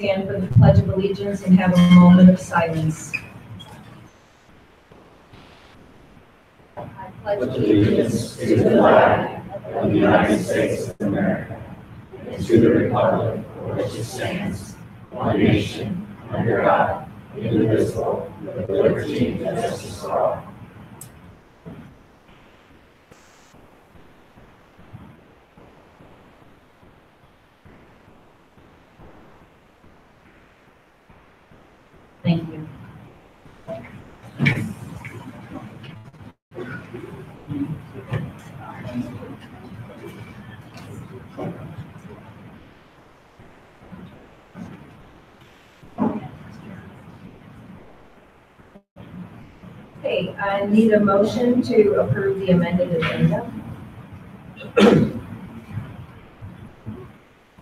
stand for the Pledge of Allegiance and have a moment of silence. I pledge allegiance to the flag of the United States of America and to the republic for which it stands, one nation, under God, indivisible, with liberty and justice for all. Thank you. Okay, I need a motion to approve the amended agenda.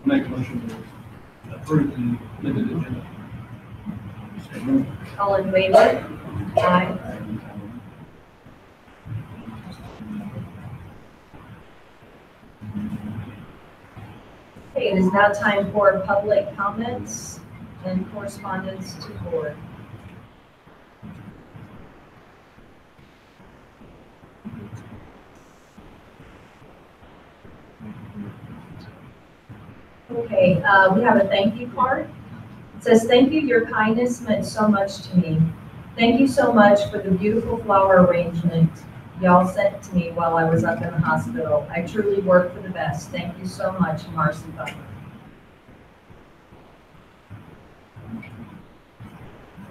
Make a motion to approve the amended agenda. All in favor? Aye. Okay, it is now time for public comments and correspondence to board. Okay, we have a thank you card. It says, "Thank you, your kindness meant so much to me. Thank you so much for the beautiful flower arrangement y'all sent to me while I was up in the hospital. I truly worked for the best. Thank you so much, Marcy Butler."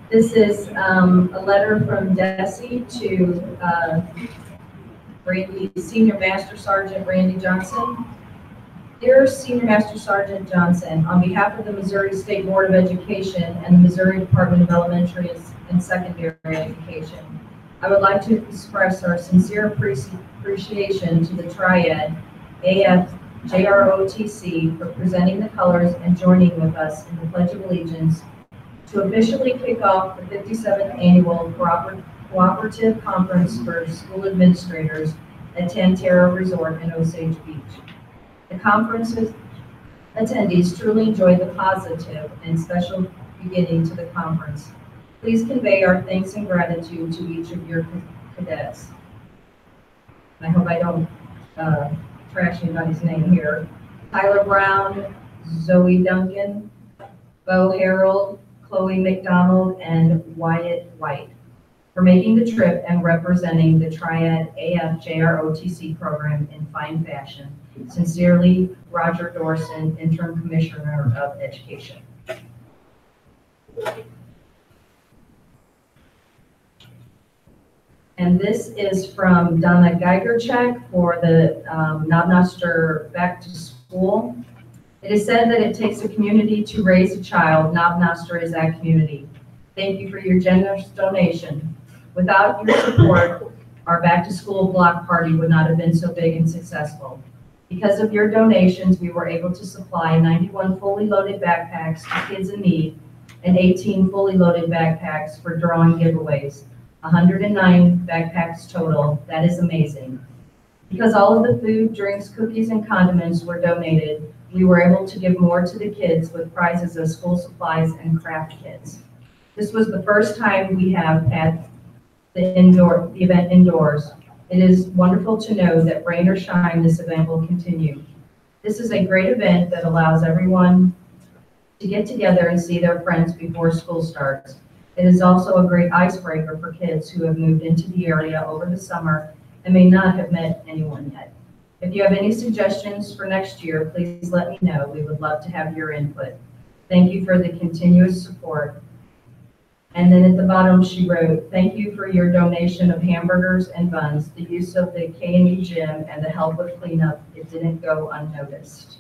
This is a letter from Desi to Randy, Senior Master Sergeant Randy Johnson. "Dear Senior Master Sergeant Johnson, on behalf of the Missouri State Board of Education and the Missouri Department of Elementary and Secondary Education, I would like to express our sincere appreciation to the Triad AFJROTC for presenting the colors and joining with us in the Pledge of Allegiance to officially kick off the 57th Annual Cooperative Conference for School Administrators at Tantera Resort in Osage Beach. The conference's attendees truly enjoyed the positive and special beginning to the conference. Please convey our thanks and gratitude to each of your cadets." I hope I don't trash anybody's name here. Tyler Brown, Zoe Duncan, Bo Harold, Chloe McDonald, and Wyatt White for making the trip and representing the Triad AFJROTC program in fine fashion. Sincerely, Roger Dorson, Interim Commissioner of Education. And this is from Donna Geigercheck for the Knob Noster Back to School. "It is said that it takes a community to raise a child. Knob Noster is that community. Thank you for your generous donation. Without your support, our Back to School block party would not have been so big and successful. Because of your donations, we were able to supply 91 fully loaded backpacks to kids in need and 18 fully loaded backpacks for drawing giveaways. 109 backpacks total. That is amazing. Because all of the food, drinks, cookies, and condiments were donated, we were able to give more to the kids with prizes of school supplies and craft kits. This was the first time we have had the event indoors. It is wonderful to know that rain or shine, this event will continue. This is a great event that allows everyone to get together and see their friends before school starts. It is also a great icebreaker for kids who have moved into the area over the summer and may not have met anyone yet. If you have any suggestions for next year, please let me know. We would love to have your input. Thank you for the continuous support." And then at the bottom, she wrote, "Thank you for your donation of hamburgers and buns, the use of the K&E gym, and the help with cleanup. It didn't go unnoticed."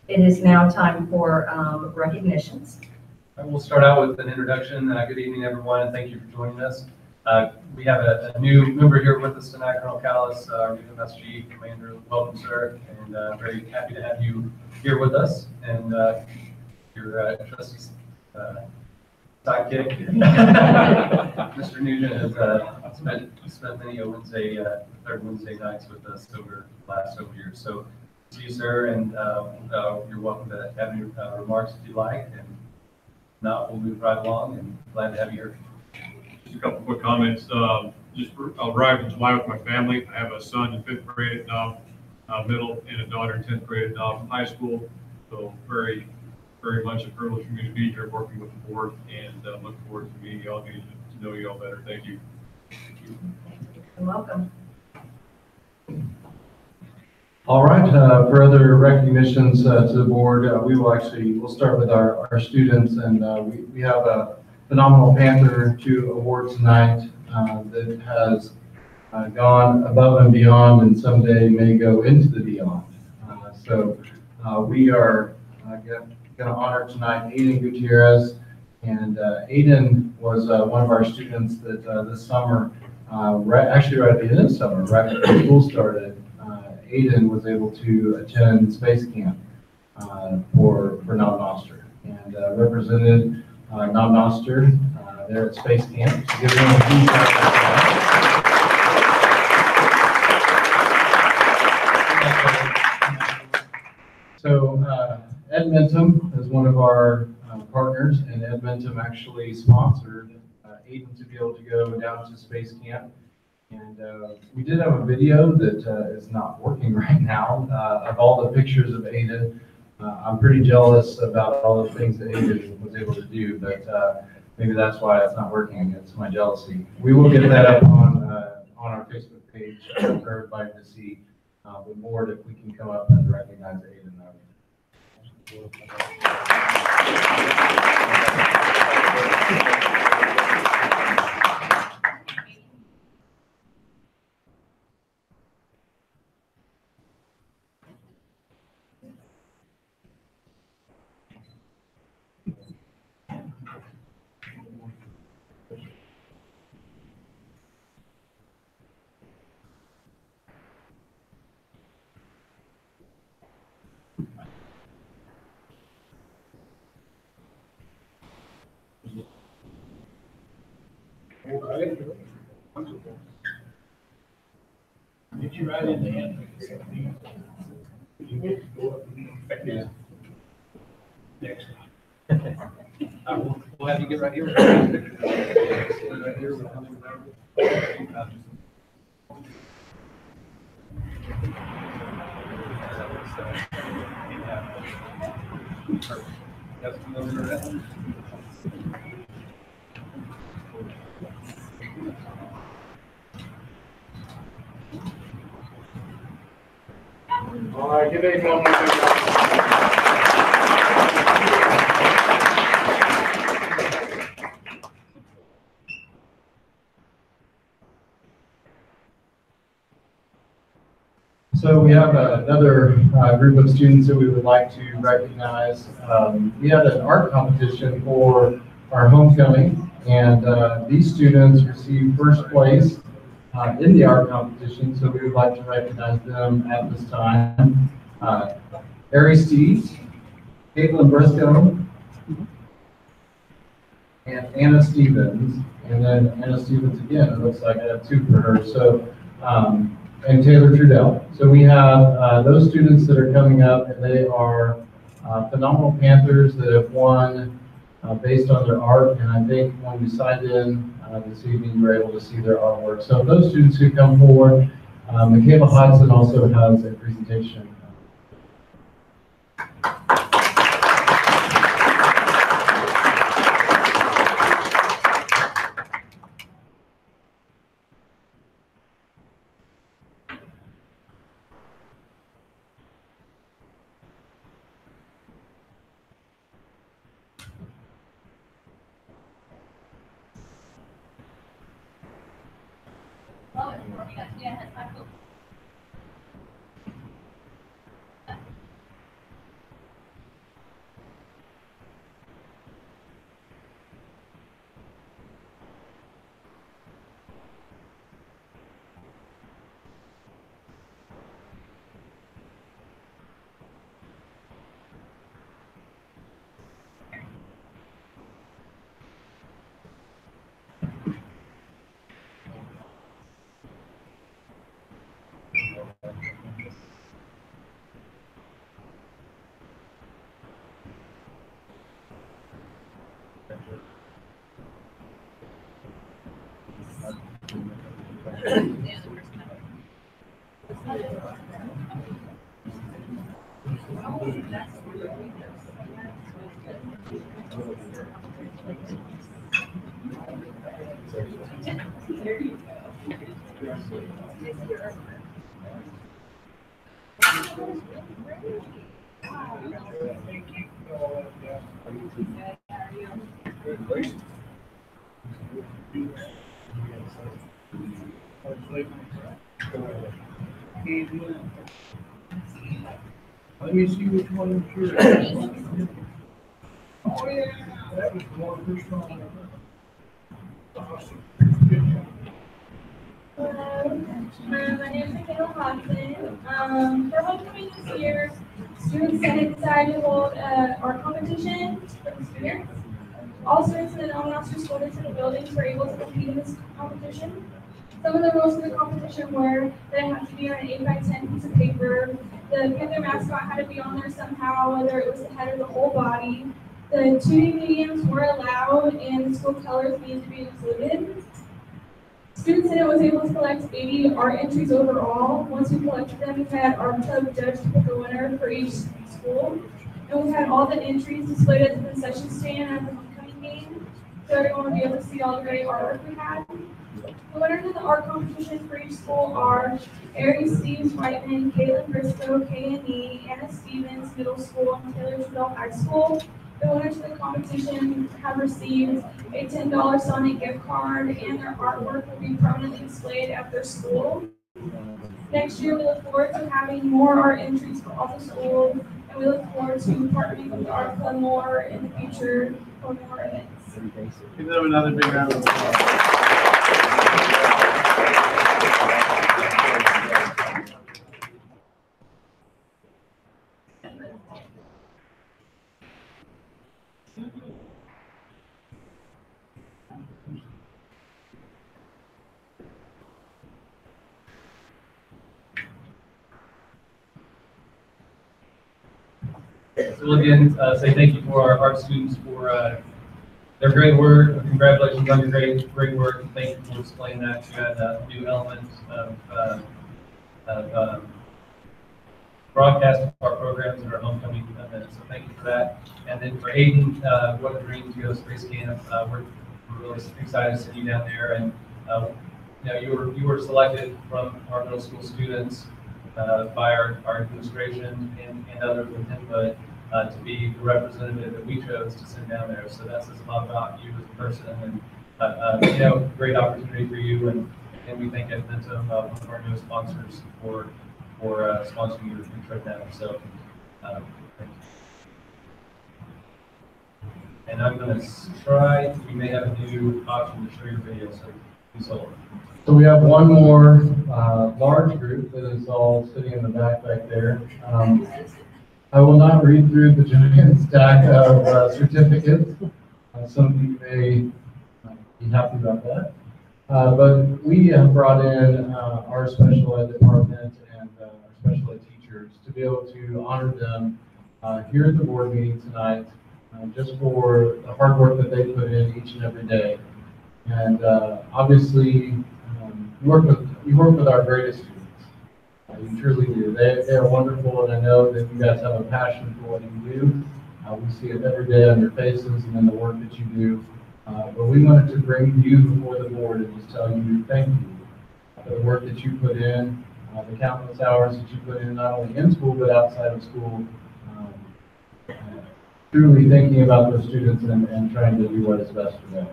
It is now time for recognitions. We'll start out with an introduction. Good evening, everyone, and thank you for joining us. We have a new member here with us tonight, Colonel Callis, our UMSG Commander. Welcome, sir, and very happy to have you here with us and your trusty sidekick. Mr. Nugent has spent many a Wednesday, third Wednesday nights with us over the last several years. So, see you, sir, and you're welcome to have any remarks if you like. And if not, we'll move right along, and glad to have you here. Just a couple quick comments. I'll arrive in July with my family. I have a son in 5th grade at Knob Middle and a daughter in 10th grade at Knob High School. So very much a privilege for me to be here working with the board, and look forward to meeting y'all, getting to know you all better. Thank you. You're welcome. All right, for other recognitions to the board, we'll start with our students, and we have a Phenomenal Panther 2 award tonight that has gone above and beyond, and someday may go into the beyond. So we are going to honor tonight Aiden Gutierrez, and Aiden was one of our students that this summer, actually right at the end of summer, right before school started, Aiden was able to attend space camp for Knob Noster, and represented Knob Noster there at space camp. So give them a huge round of applause. So Edmentum is one of our partners, and Edmentum actually sponsored Aiden to be able to go down to space camp. And we did have a video that is not working right now of all the pictures of Aiden. I'm pretty jealous about all the things that Aiden was able to do, but maybe that's why it's not working. It's my jealousy. We will get that up on our Facebook page for everybody to see. The board, if we can come up and recognize Aiden. Get you right in the hand. Next. We'll have you get right here. Right here. All right, give Aiden one more big So we have another group of students that we would like to recognize. We had an art competition for our homecoming, and these students received first place in the art competition, so we would like to recognize them at this time. Harry Steves, Caitlin Briscoe, and Anna Stevens, and then Anna Stevens again. It looks like I have two for her. So, and Taylor Trudell. So we have those students that are coming up, and they are Phenomenal Panthers that have won based on their art. And I think when we signed in this evening, you were able to see their artwork. So those students who come forward, Michaela Hodson also has a presentation. Let me see which one is yours. Oh, yeah, that was the one first one. Awesome. Hello, my name is Michaela Hodgson. For homecoming this year, Student Senate decided to hold art competition for the students. All students in the Nominosity School District buildings were able to compete in this competition. Some of the rules for the competition were that it had to be on an 8x10 piece of paper. The Panther mascot had to be on there somehow, whether it was the head or the whole body. The 2D mediums were allowed, and the school colors needed to be included. Student Senate was able to collect 80 art entries overall. Once we collected them, we had our club judge pick a winner for each school. And we had all the entries displayed at the concession stand at the homecoming game, so everyone would be able to see all the great artwork we had. The winners of the art competition for each school are Ari Steves Whiteman, Caitlin Briscoe, K&E, Anna Stevens Middle School, and Taylor Trudell High School. The winners of the competition have received a $10 Sonic gift card, and their artwork will be permanently displayed at their school. Next year, we look forward to having more art entries for all the schools, and we look forward to partnering with the Art Club more in the future for more events. Give them another big round of applause. So again, say thank you for our art students for their great work. Congratulations on your great work. Thank you for displaying that. You had a new element of broadcast of our programs and our homecoming events. So thank you for that. And then for Aiden, what a dream to go to Space Camp. We're really excited to see you down there. And you were selected from our middle school students by our administration and others with input to be the representative that we chose to send down there. So that says a lot about you as a person, and great opportunity for you. And we thank Edmentum, one of our newest sponsors, for sponsoring your trip down. So thank you. And I'm going to try. We may have a new option to show your video. So please hold. So we have one more large group that is all sitting in the back there. I will not read through the giant stack of certificates. Some of you may be happy about that. But we have brought in our special ed department and our special ed teachers to be able to honor them here at the board meeting tonight, just for the hard work that they put in each and every day. And obviously, you work with our greatest students. You truly do. They are wonderful, and I know that you guys have a passion for what you do. We see it every day on your faces and in the work that you do. But we wanted to bring you before the board and just tell you thank you for the work that you put in, the countless hours that you put in, not only in school but outside of school. Truly thinking about those students and trying to do what is best for them.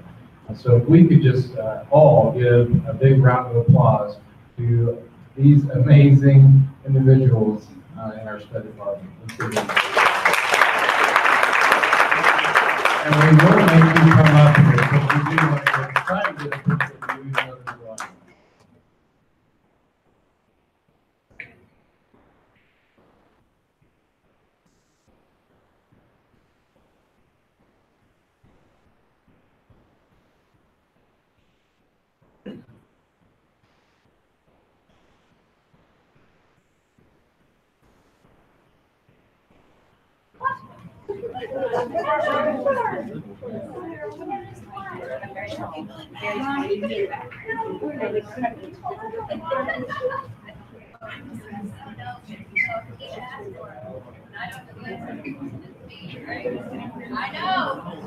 So if we could just all give a big round of applause to these amazing individuals in our SPED department. And we will make you come up here, because we do want to try to get a picture of you and others around. I know.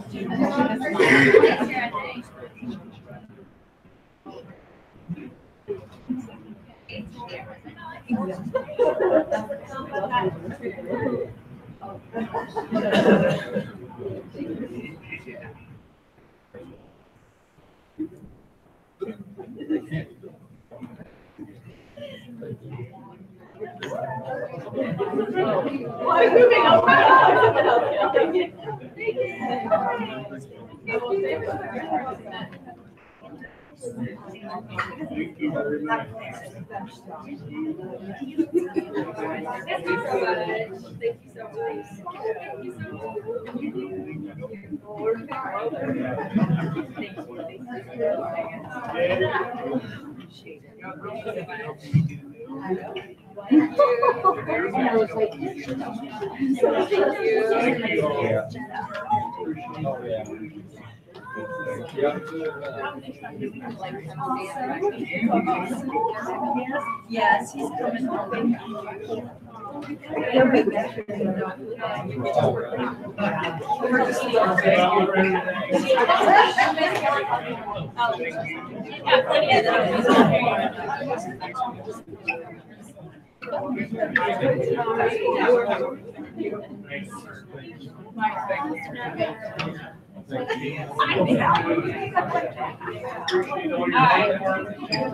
Yes, he's coming home.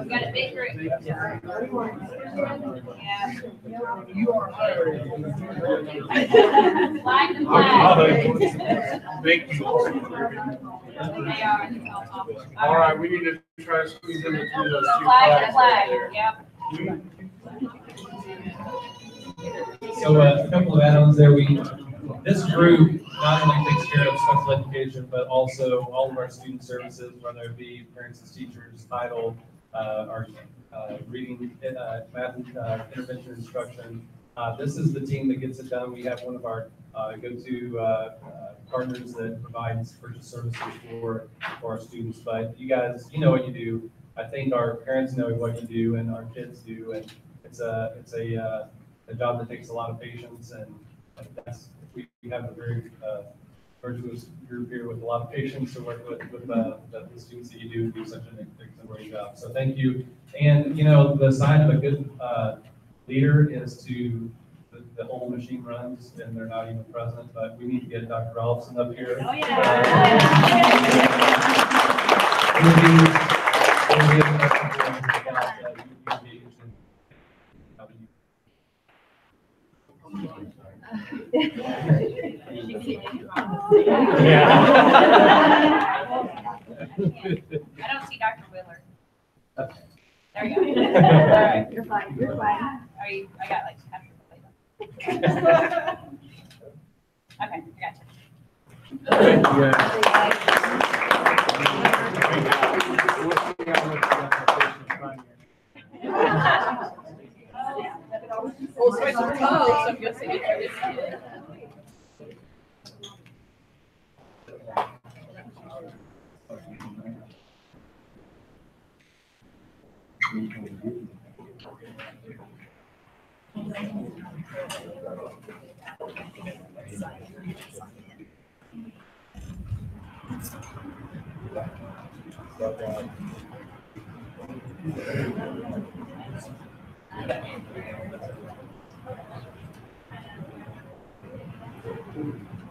Got a big group. Flag to flag. Thank you. They are. All right, we need to try to squeeze in between those two Flag to flags. flag, yep. So a couple of add-ons there. This group not only takes care of special education, but also all of our student services, whether it be parents and teachers, title, our reading, math, intervention instruction. This is the team that gets it done. We have one of our go-to partners that provides purchase services for our students. But you guys, you know what you do. I think our parents know what you do, and our kids do, and it's a job that takes a lot of patience, and that's we have a very virtuous group here with a lot of patience to work with the students that you do such an exemplary job. So thank you. And you know, the sign of a good leader is to the whole machine runs and they're not even present, but we need to get Dr. Rolfson up here. Oh, yeah. I don't see Dr. Willard. There you go. All right. You're fine, you're fine. Are you, I got like half your plate. Okay, I got you. Oh, so it's a toe, so I'm guessing it's.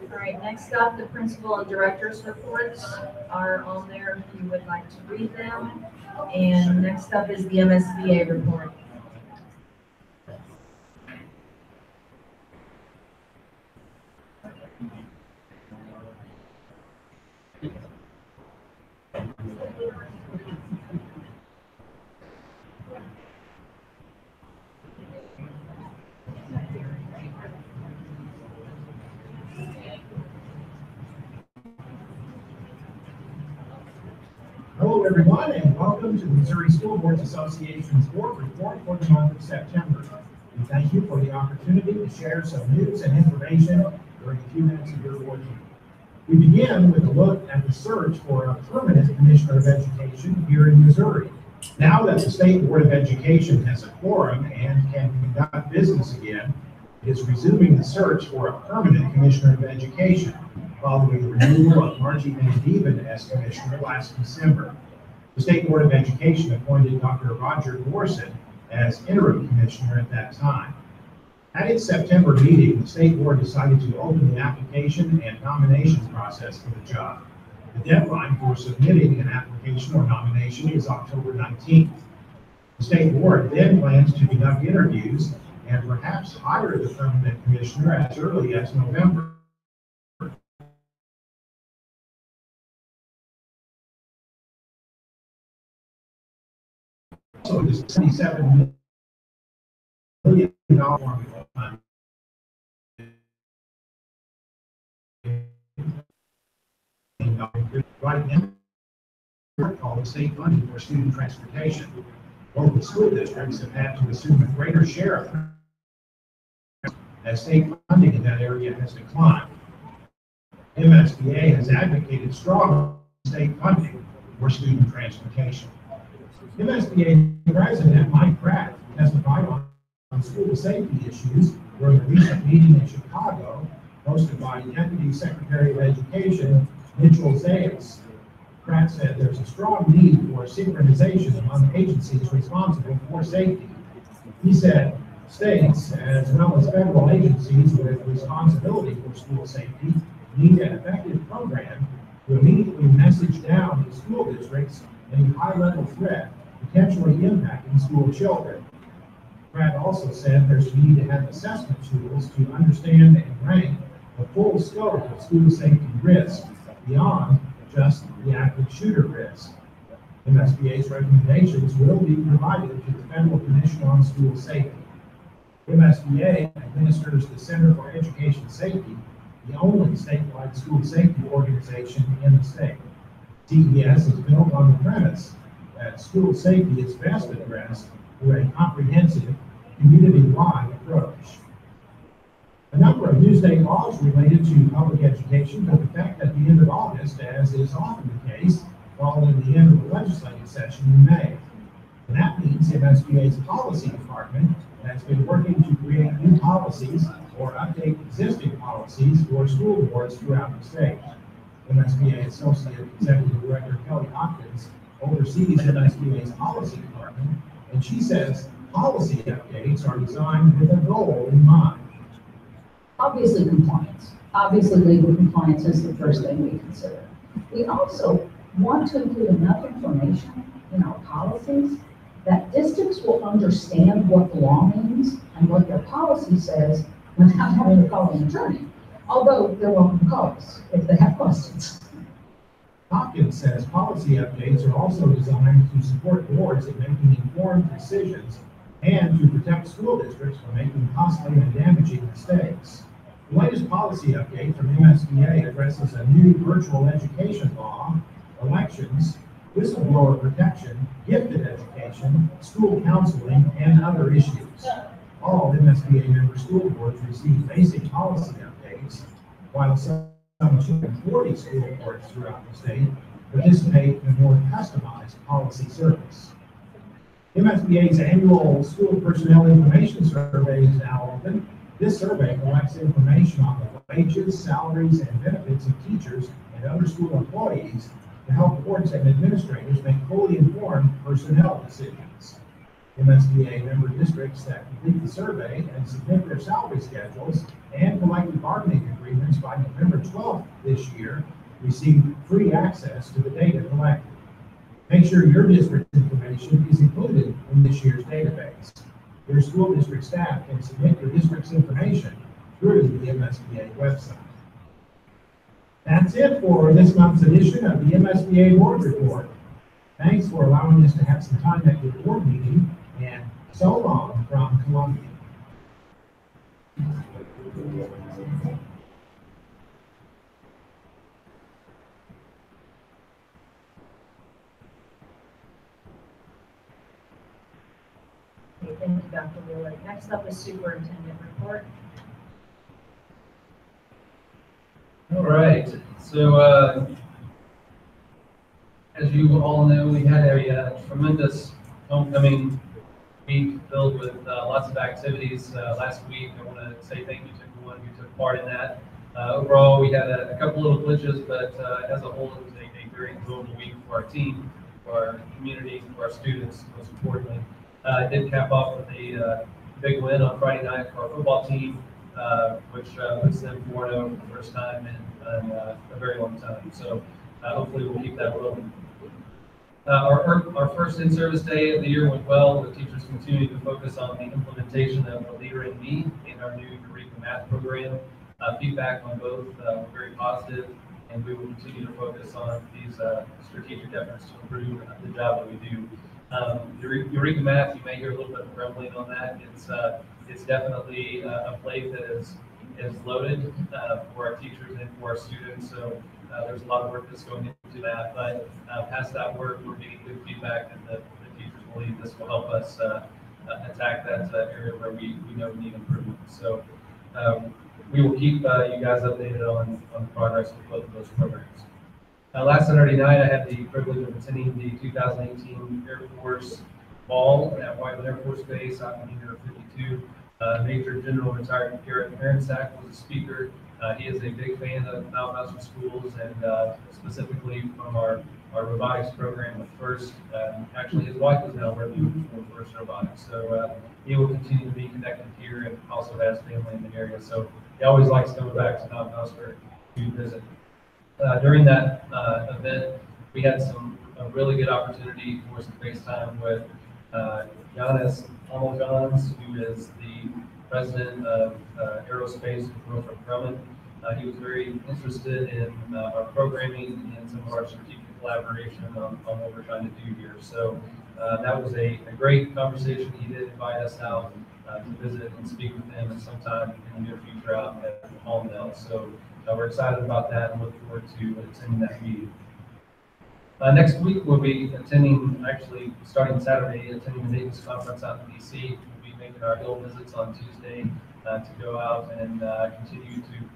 All right, next up, the principal and director's reports are on there if you would like to read them. And next up is the MSBA report. Hello, everyone, and welcome to the Missouri School Boards Association's board report for the month of September. We thank you for the opportunity to share some news and information during a few minutes of your board meeting. We begin with a look at the search for a permanent Commissioner of Education here in Missouri. Now that the State Board of Education has a quorum and can conduct business again, it is resuming the search for a permanent Commissioner of Education following the removal of Margie Van Dieven as Commissioner last December. The State Board of Education appointed Dr. Roger Gorson as interim Commissioner at that time. At its September meeting, the State Board decided to open the application and nominations process for the job. The deadline for submitting an application or nomination is October 19th. The State Board then plans to conduct interviews and perhaps hire the permanent commissioner as early as November. So the $77 million formula fund right now called state funding for student transportation. Local school districts have had to assume a greater share of as state funding in that area has declined. MSBA has advocated strong state funding for student transportation. MSBA President Mike Pratt testified on school safety issues during a recent meeting in Chicago, hosted by Deputy Secretary of Education Mitchell Zayas. Pratt said there's a strong need for synchronization among agencies responsible for safety. He said states, as well as federal agencies with responsibility for school safety, need an effective program to immediately message down to school districts any high-level threat potentially impacting school children. Pratt also said there's a need to have assessment tools to understand and rank the full scope of school safety risks beyond just the active shooter risk. MSBA's recommendations will be provided to the Federal Commission on School Safety. MSBA administers the Center for Education Safety, the only statewide school safety organization in the state. CES is built on the premise that school safety is best addressed through a comprehensive, community-wide approach. A number of new state laws related to public education took effect at the end of August, as is often the case following the end of the legislative session in May. And that means MSBA's policy department has been working to create new policies or update existing policies for school boards throughout the state. MSBA Associate Executive Director Kelly Hopkins oversees MSBA's policy department, and she says policy updates are designed with a goal in mind. Obviously compliance. Obviously legal compliance is the first thing we consider. We also want to include enough information in our policies that districts will understand what the law means and what their policy says without having to call an attorney. Although they're welcome to call us if they have questions. Hopkins says policy updates are also designed to support boards in making informed decisions and to protect school districts from making costly and damaging mistakes. The latest policy update from MSBA addresses a new virtual education law, elections, whistleblower protection, gifted education, school counseling, and other issues. All MSBA member school boards receive basic policy updates, while some 240 school boards throughout the state participate in a more customized policy service. MSBA's annual school personnel information survey is now open. This survey collects information on the wages, salaries, and benefits of teachers and other school employees to help boards and administrators make fully informed personnel decisions. MSBA member districts that complete the survey and submit their salary schedules and collective bargaining agreements by November 12th this year receive free access to the data collected. Make sure your district's information is included in this year's database. Your school district staff can submit your district's information through the MSBA website. That's it for this month's edition of the MSBA Board Report. Thanks for allowing us to have some time at your board meeting, and so long from Columbia. Okay, thank you, Dr. Wheeler. Next up is superintendent report. All right. right, so, as you all know, we had a tremendous homecoming week filled with lots of activities last week. I want to say thank you to everyone who took part in that. Overall, we had a couple little glitches, but as a whole, it was a very enjoyable week for our team, for our community, for our students, most importantly. It did cap off with a big win on Friday night for our football team, which puts them 4-0 for the first time in a very long time. So hopefully we'll keep that rolling. Our first in-service day of the year went well. The teachers continued to focus on the implementation of the Leader in Me in our new Eureka Math program. Feedback on both were very positive, and we will continue to focus on these strategic efforts to improve the job that we do. Eureka Math, you may hear a little bit of grumbling on that. It's definitely a plate that is loaded for our teachers and for our students. So there's a lot of work that's going into that. But past that work, we're getting good feedback, and the teachers believe this will help us attack that area where we know we need improvement. So we will keep you guys updated on the progress of both of those programs. Last Saturday night, I had the privilege of attending the 2018 Air Force Ball at Whiteman Air Force Base out in Hangar 52. Major General retired Garrett Marensack was a speaker. He is a big fan of Valdosta schools, and specifically from our robotics program with FIRST. Actually, his wife is now working for FIRST Robotics, so he will continue to be connected here and also has family in the area. So he always likes coming back to Valdosta to visit. During that event, we had a really good opportunity for some FaceTime with Giannis Amalgans, who is the president of aerospace with Northrop Grumman. He was very interested in our programming and some of our strategic collaboration on what we're trying to do here. So that was a great conversation. He did invite us out to visit and speak with him at some time in the near future out at Palmdale. So we're excited about that and look forward to attending that meeting. Next week, we'll be attending, actually starting Saturday, attending the Davis Conference out in DC. We'll be making our Hill visits on Tuesday to go out and continue to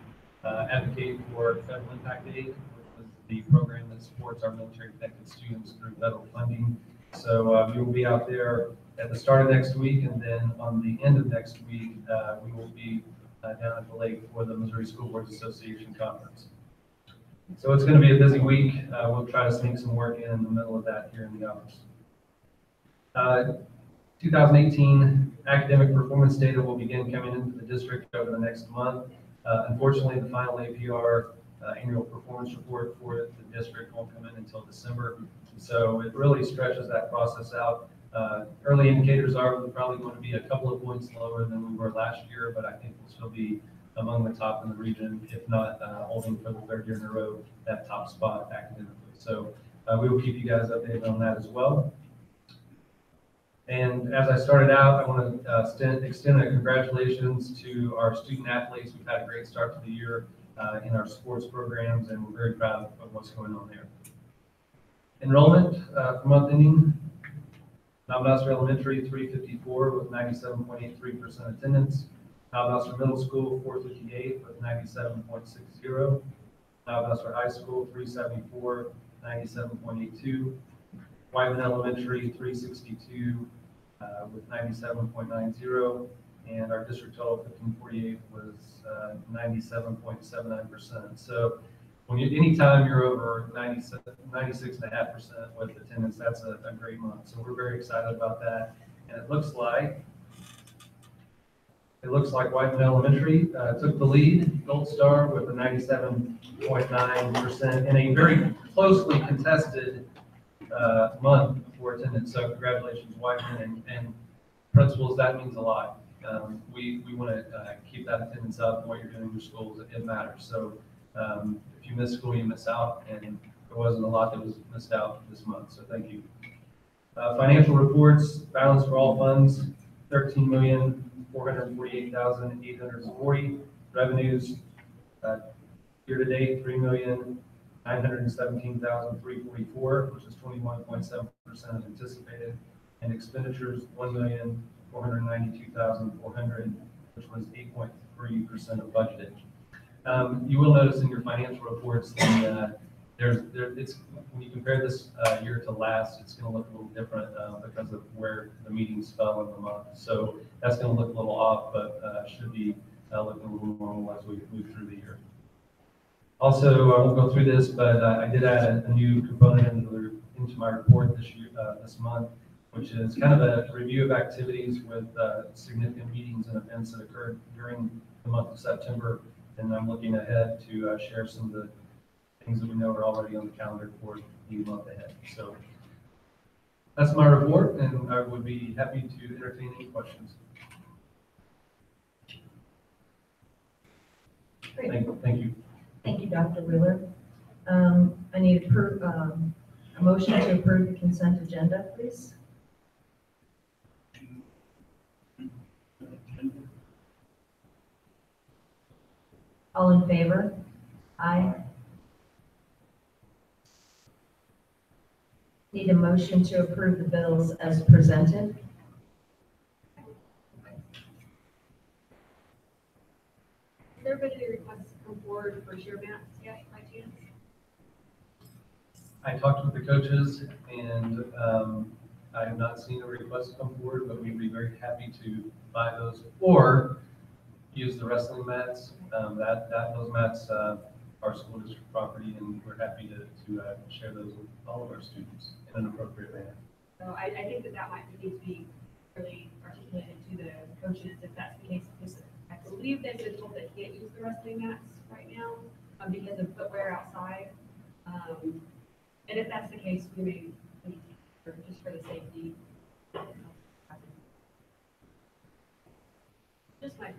advocate for Federal Impact Aid, which is the program that supports our military connected students through federal funding. So we will be out there at the start of next week, and then on the end of next week, we will be down at the lake for the Missouri School Boards Association Conference. So it's going to be a busy week. We'll try to sneak some work in the middle of that here in the office. 2018 academic performance data will begin coming into the district over the next month. Unfortunately, the final APR annual performance report for the district won't come in until December. So it really stretches that process out. Early indicators are we're probably going to be a couple of points lower than we were last year, but I think we'll still be among the top in the region, if not holding for the third year in a row that top spot academically. So we will keep you guys updated on that as well. And as I started out, I want to extend a congratulations to our student athletes. We've had a great start to the year in our sports programs, and we're very proud of what's going on there. Enrollment for month ending, Valdosta Elementary 354 with 97.83% attendance. Valdosta Middle School 458 with 97.60. Valdosta High School 374, 97.82. Whiteman Elementary 362 with 97.90. And our district total 1548 was 97.79%. So anytime you're over 96.5% with attendance, that's a great month. So we're very excited about that. And it looks like Whiteman Elementary took the lead, Gold Star, with a 97.9% in a very closely contested month for attendance. So congratulations, Whiteman, and principals, that means a lot. We want to keep that attendance up. What you're doing in your schools, it matters. So if you miss school, you miss out, and there wasn't a lot that was missed out this month, so thank you. Financial reports, balance for all funds, 13,448,840. Revenues, year to date, 3,917,344, which is 21.7% as anticipated. And expenditures, 1,492,400, which was 8.3% of budgeted. You will notice in your financial reports, when you compare this year to last, it's going to look a little different because of where the meetings fell in the month. So that's going to look a little off, but should be looking a little normal as we move through the year. Also, I won't go through this, but I did add a new component into my report this month, which is kind of a review of activities with significant meetings and events that occurred during the month of September. And I'm looking ahead to share some of the things that we know are already on the calendar for the month ahead. So that's my report, and I would be happy to entertain any questions. Great. Thank you. Thank you, Dr. Wheeler. I need a motion to approve the consent agenda, please. All in favor? Aye. Need a motion to approve the bills as presented. Has there been any requests come forward for share mats yet, by chance? I talked with the coaches, and I have not seen a request come forward, but we'd be very happy to buy those or use the wrestling mats. Those mats are school district property, and we're happy to share those with all of our students in an appropriate manner. So I think that might need to be really articulated to the coaches if that's the case, because I believe they've been told they can't use the wrestling mats right now because of footwear outside. And if that's the case, we may just for the safety. Just my.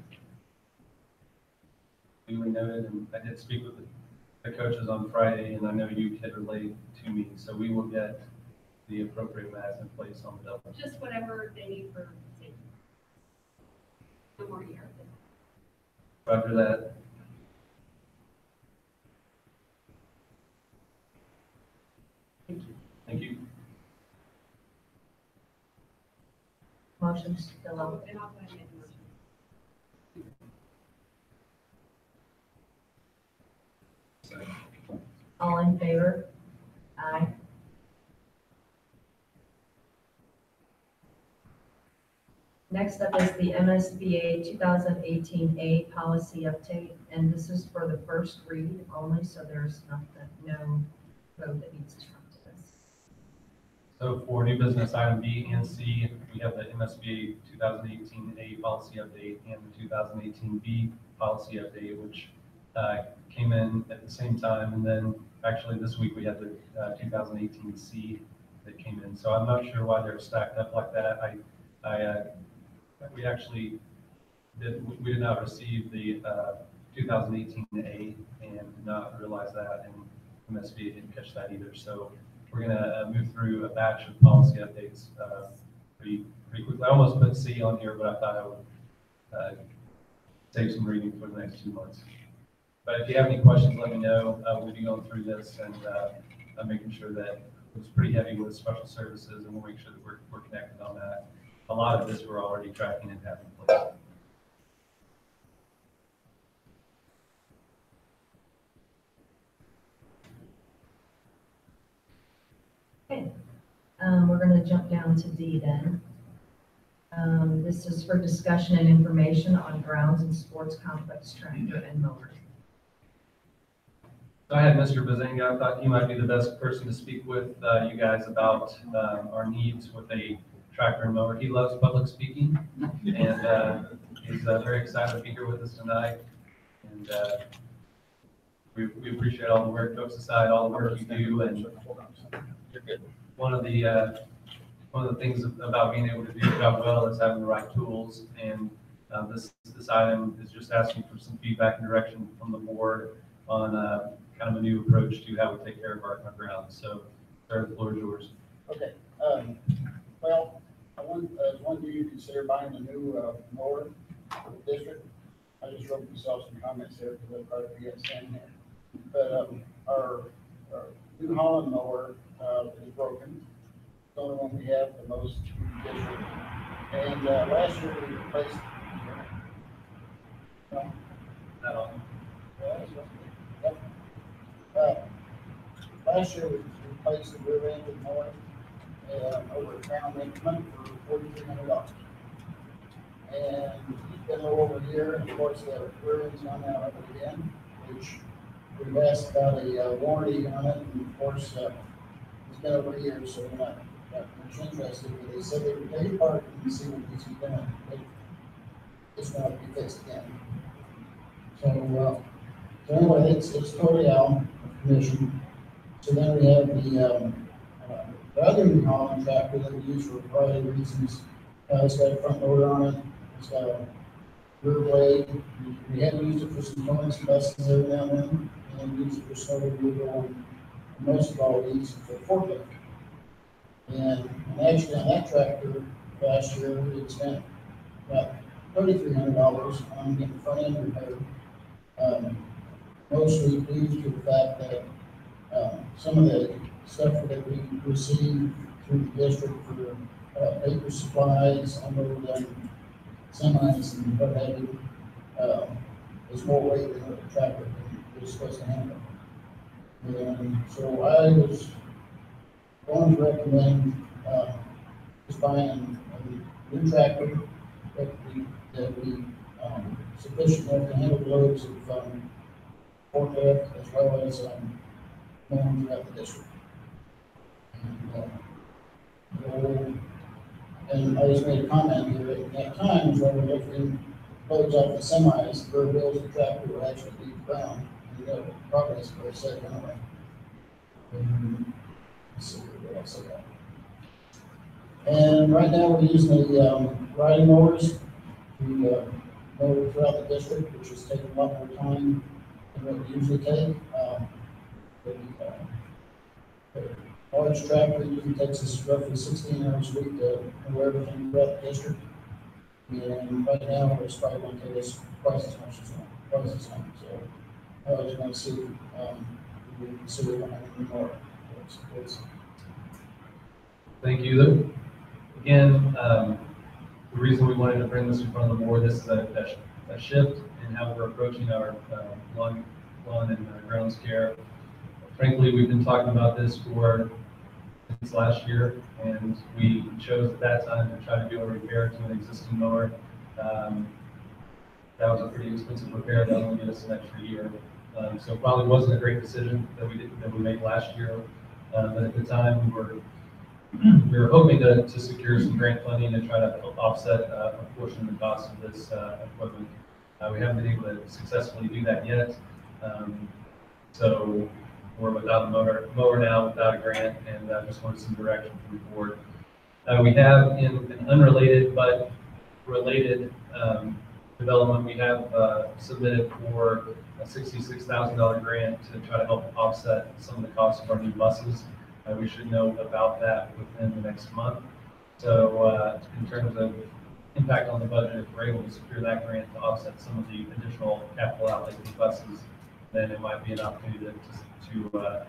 Duly noted, and I did speak with the coaches on Friday, and I know you had relayed to me, so we will get the appropriate mats in place on the double. Just whatever they need for safety. No more here. After that. Thank you. Motion's still on. And I'll go ahead and make the motion. All in favor? Aye. Next up is the MSBA 2018A policy update, and this is for the first read only, so there's no vote that needs to come to this. So for new business item B and C, we have the MSBA 2018A policy update and the 2018B policy update, which came in at the same time. And then actually this week we had the 2018C that came in. So I'm not sure why they're stacked up like that. We actually did not receive the 2018A and did not realize that, and MSBA didn't catch that either. So we're going to move through a batch of policy updates pretty quickly. I almost put C on here, but I thought I would save some reading for the next 2 months. But if you have any questions, let me know. We'll be going through this and making sure that it was pretty heavy with special services, and we'll make sure that we're connected on that. A lot of this we're already tracking and having in place. Okay, we're going to jump down to D then. This is for discussion and information on grounds and sports complex tractor and mower. So I had Mr. Bazinga. I thought he might be the best person to speak with you guys about our needs with a tractor and mower. He loves public speaking, and he's very excited to be here with us tonight. And we appreciate all the work, jokes aside, all the work you do. And one of the things about being able to do your job well is having the right tools. And this item is just asking for some feedback and direction from the board on kind of a new approach to how we take care of our grounds. So, sir, the floor is yours. Okay. Well, when do you consider buying a new mower for the district? I just wrote myself some comments here because I'd probably forget standing here. But our New Holland mower is broken. It's the only one we have the most in the district. And last year we replaced. Not on. last year we replaced the rear end with more, over at Crown Management for $4,300. And it's been a little over a year, and of course, the rear end's gone out of it again, which we've asked about a warranty on it, and of course, it's been over a year, so we're not that much interested, but they said they would take it apart and see what needs to be done. It's going to be fixed again. So, so anyway, it's totally out of commission. So then we have the other New Holland tractor that we use for a variety of reasons. It's got a front loader on it. It's got a rear blade. We have used it for some towing and buses every now and then, and we use it for snow removal. And most of all, we use it for forklift. And actually, on that tractor last year, we had spent about $3,300 on getting the front end repaired. Mostly due to the fact that some of the stuff that we received through the district for paper supplies, unloaded semis and what have you, is more weight than what the tractor was supposed to handle. And so I was going to recommend just buying a new tractor that we sufficient enough to handle the loads of forklift as well as going throughout the district. And I just made a comment here at that time, when we're looking loads off the semis, the rear wheels of the tractor will actually be ground. And the progress for a second anyway. Let's see what else I got. And right now we're using the riding mowers to mow throughout the district, which is taking a lot more time than what we usually take. The large tractor usually takes us roughly 16 hours a week to mow everything throughout the district. And right now it's probably going to take us twice as much as twice as long. So I just want to see if we consider having more. Thank you, Luke. Again, the reason we wanted to bring this in front of the board, this is a shift in how we're approaching our lawn and grounds care. Frankly, we've been talking about this since last year, and we chose at that time to try to do a repair to an existing mower. That was a pretty expensive repair that only get us an extra year. So it probably wasn't a great decision that we made last year, but at the time we were hoping to secure some grant funding and try to help offset a portion of the cost of this equipment. We haven't been able to successfully do that yet. So we're without a mower now, without a grant, and just wanted some direction from the board. We have in an unrelated but related development, we have submitted for a $66,000 grant to try to help offset some of the costs of our new buses. We should know about that within the next month. So in terms of impact on the budget, if we're able to secure that grant to offset some of the additional capital outlay for buses, then it might be an opportunity to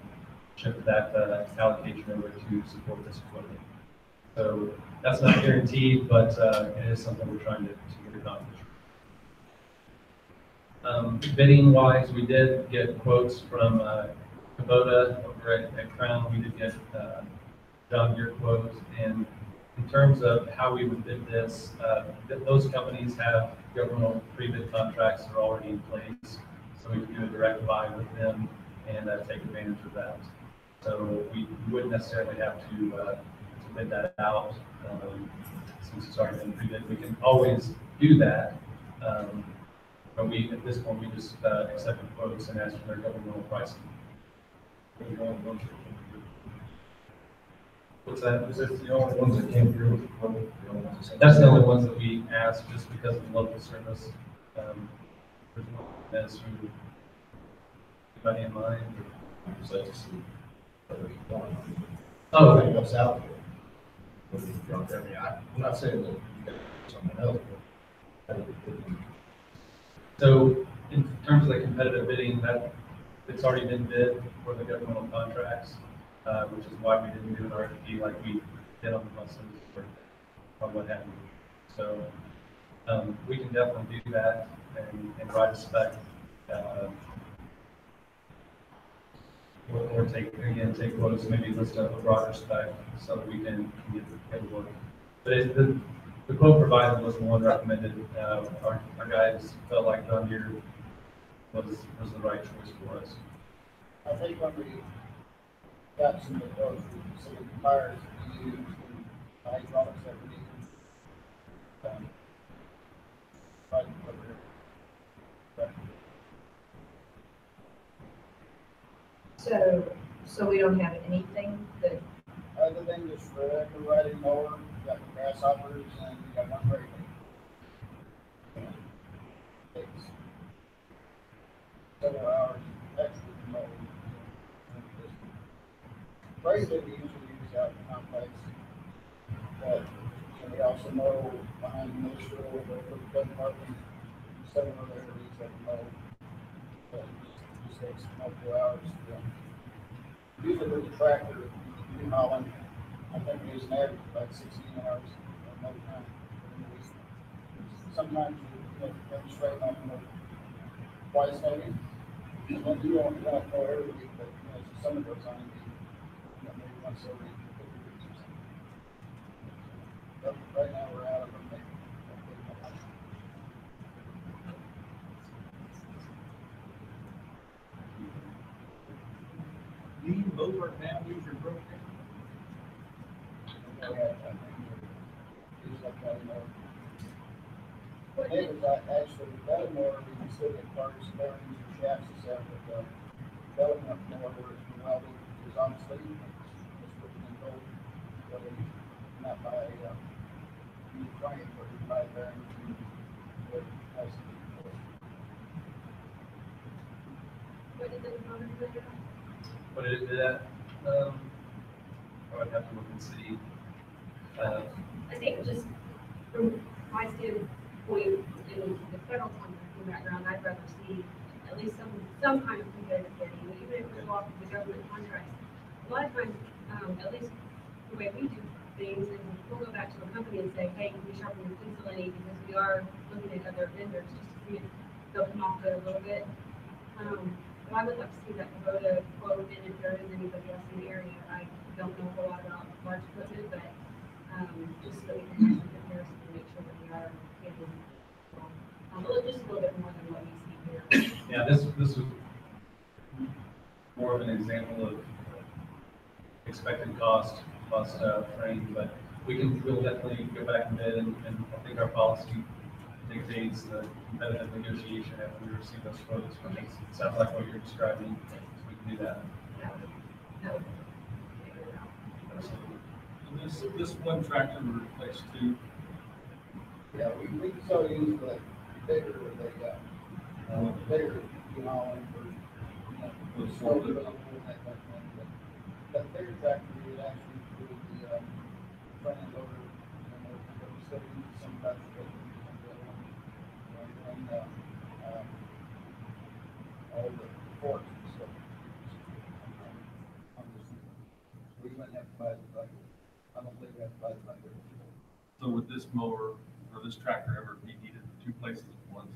shift that allocation over to support this equipment. So that's not guaranteed, but it is something we're trying to get accomplished. Bidding wise, we did get quotes from Kubota over at Crown. We did get John Deere quotes, and in terms of how we would bid this, those companies have governmental pre-bid contracts that are already in place, so we can do a direct buy with them and take advantage of that. So we wouldn't necessarily have to bid that out since it's already been pre-bid. We can always do that, but at this point we just accepted quotes and asked for their governmental pricing. What's that? Is it the only ones that came through? That's the only ones that we asked just because of the local service. There's no as who anybody in mind? Just like to see whether it's going on. Oh, It goes out there. I'm not saying that you got someone else, but so in terms of the competitive bidding, that it's already been bid for the governmental contracts, which is why we didn't do an RFP like we did on the buses or what have you. So we can definitely do that and write a spec. or take quotes, maybe list a broader spec so that we can get the work. But the quote provided was the one recommended. Our guys felt like John Deere was the right choice for us. I think when we got some of those, some of the tires we used and the hydraulics that we needed. Right, So we don't have anything that, other than just for riding mower, you got the grasshoppers and you got one brake. Takes several hours extra to mow. Brake that we usually use out in the complex. But we also mow behind the middle school, the gun parking, several other areas that we mow. But just takes multiple hours to do. Usually with the tractor, in Holland, I think we use an average of about 16 hours of mow time. Sometimes you come straight on the twice maybe. And then you don't mow every week, but so some of those on maybe once every 50 weeks or something. But right now we're out of them. Lean mower now, use your broke down. It was actually better more, we can still get parts, bearings, and shafts and stuff, but development more where it's been welded, is honestly, it's what we've been told. Whether you not buy new frame, but you buy bearings and what has to be. What did the comment say? But I would have to look and see. I think just from my standpoint, in the federal contracting background, I'd rather see at least some kind of competitive bidding, even if we go off of the government contracts. A lot of times, at least the way we do things, is we'll go back to a company and say, hey, can we sharpen your pencil any, because we are looking at other vendors just to see if they'll come off good a little bit. But I would like to see that Kubota quote, and if there is anybody else in the area, I don't know a whole lot about large equipment, but just so we can do some comparison to make sure that we are getting just a little bit more than what we see here. Yeah, this was more of an example of expected cost frame, but we'll definitely go back and bid, and I think our policy dictates the competitive negotiation after we receive those quotes, which sounds like what you're describing, so we can do that. And this one tractor will replace two. Yeah, we can still use the bigger, bigger, for the slow development and that kind of thing. But that bigger tractor would actually include the front end loader, but we still use some type of equipment. And all the forks and stuff. We wouldn't have to buy the bucket. I don't think we have to buy the bucket. So would this mower or this tractor ever be needed in two places at once?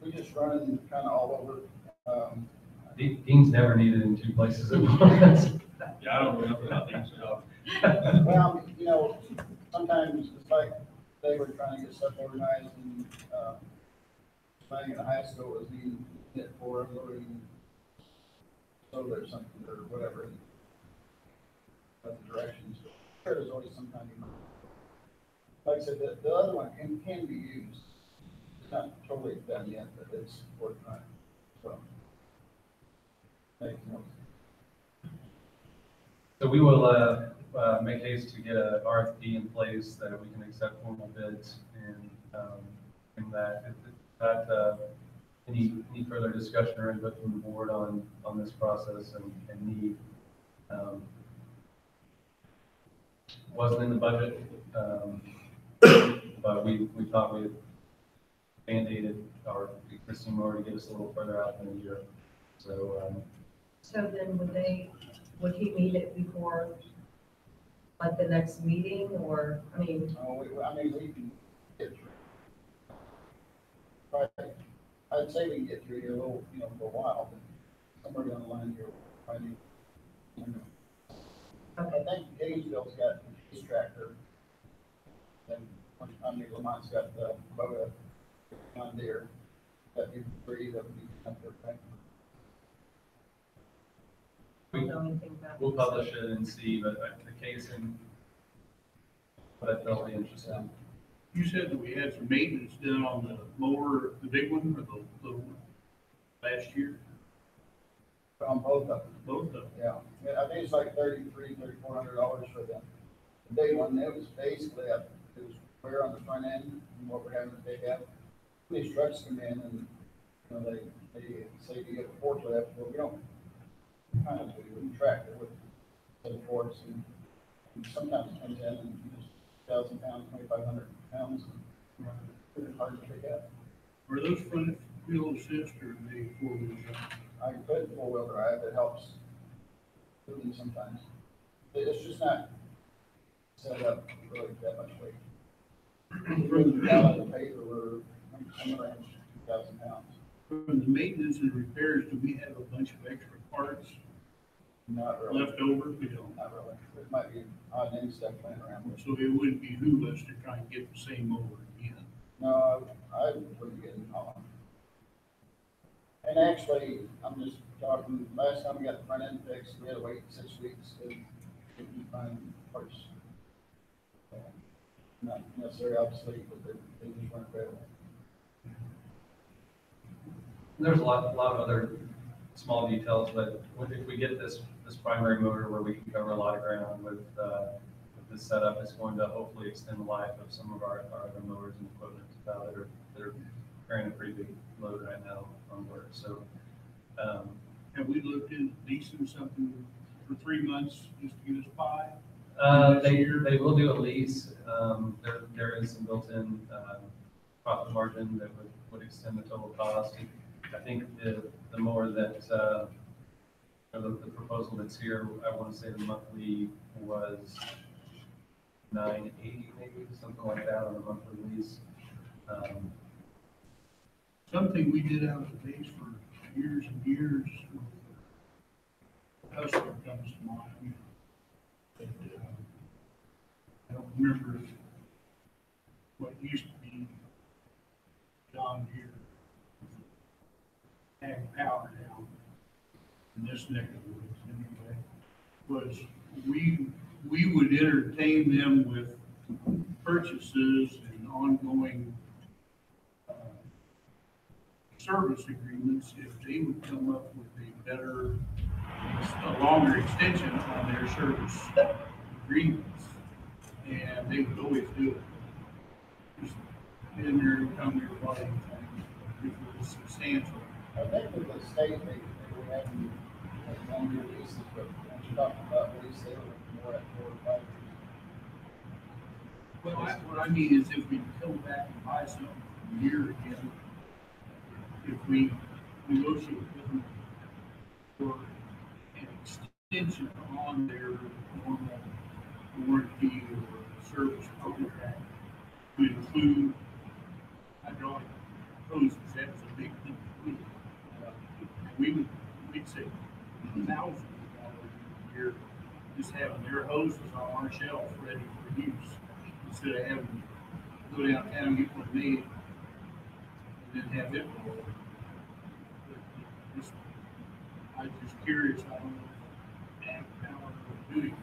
We just run kind of all over. Dean's never needed in two places at once. Yeah, I don't know nothing about these jobs. Well, sometimes it's like they were trying to get stuff organized and, playing in high school was being hit for loading soda or something or whatever. But the directions, there's always some kind of, like I said, the other one can be used. It's not totally done yet, but it's working on it. So. So we will make haste to get a RFP in place that we can accept formal bids, and any further discussion or input from the board on this process and need wasn't in the budget, but we thought we had mandated our existing mower to get us a little further out than a year. So then would he need it before, like, the next meeting, or, we can get through. Right. I'd say we can get through here a little, for a while, but somewhere down the line here, I need. I think Gainesville's got his tractor. And Lamont's got the Kubota on there. That'd be free, that would be up there, right? I don't know anything about We'll this. publish it and see, but the case and, but I felt interested. You said that we had some maintenance done on the mower, the big one or the little one, last year? On both of them. Both of them. Yeah, I think it's like $3,400 for the big one. It was basically, it was wear on the front end and what we're having to take out. These trucks come in and, they say you get a forklift, but we don't, kind of, we track it with the forks and sometimes it comes in and just 1,000 pounds, 2,500 pounds. It's hard to pick up. Are those front wheel assist or are they four-wheel drive? I can put four-wheel drive, it helps moving sometimes. It's just not set up really that much weight. From the paper, we're, I'm around 2,000 pounds. From the maintenance and repairs, do we have a bunch of extra parts Not really. left over? We don't. Not really. There might be odd end stuff laying around. So it wouldn't behoove us to try and get the same over again. No, I wouldn't get it all. And actually, I'm just talking, last time we got the front end fixed, we had to wait 6 weeks to find parts. Not necessarily obsolete, but they just weren't available. There's a lot of other small details, but if we get this primary motor where we can cover a lot of ground with this setup, it's going to hopefully extend the life of some of our other mowers and equipment that are carrying a pretty big load right now on work. So, Have we looked into leasing something for 3 months just to get us by? they will do a lease. There is some built-in profit margin that would extend the total cost. I think the more that the proposal that's here, I want to say the monthly was $980, maybe something like that on a monthly lease. Something we did out of the base for years and years. Hustler comes to mind. But, I don't remember what used to be John Deere. Ag Power now in this neck of the woods anyway, was we would entertain them with purchases and ongoing service agreements if they would come up with a longer extension on their service agreements. And they would always do it. Just in there, come their body, if it was substantial. I think with the state, they were having longer leases, but when you're talking about lease, they were more at 4 or 5 years. Well, what I mean is if we come back and buy something here again, if we negotiate with them for an extension on their normal warranty or service contract to include hydraulic hoses, that's a big thing for me. We'd say $1,000 a year, just having their hoses on our shelf ready for use, instead of having to go downtown and get one made and then have it roll. I'm just curious, I don't know if Ag Power will do it.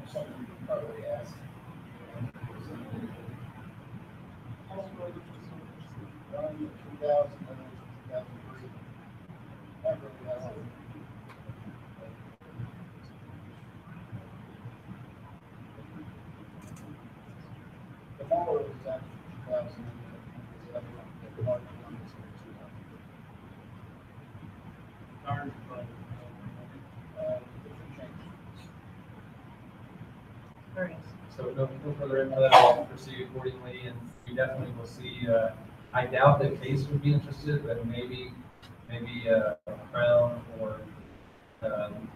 That's something we can probably ask. Around 2000, 2003. Not really that old. The mower was actually 2000. The large one was 2000. Tires, but, Different changes. All right. So no further info, that will proceed accordingly, and we definitely will see. I doubt that Case would be interested, but maybe Crown or Crown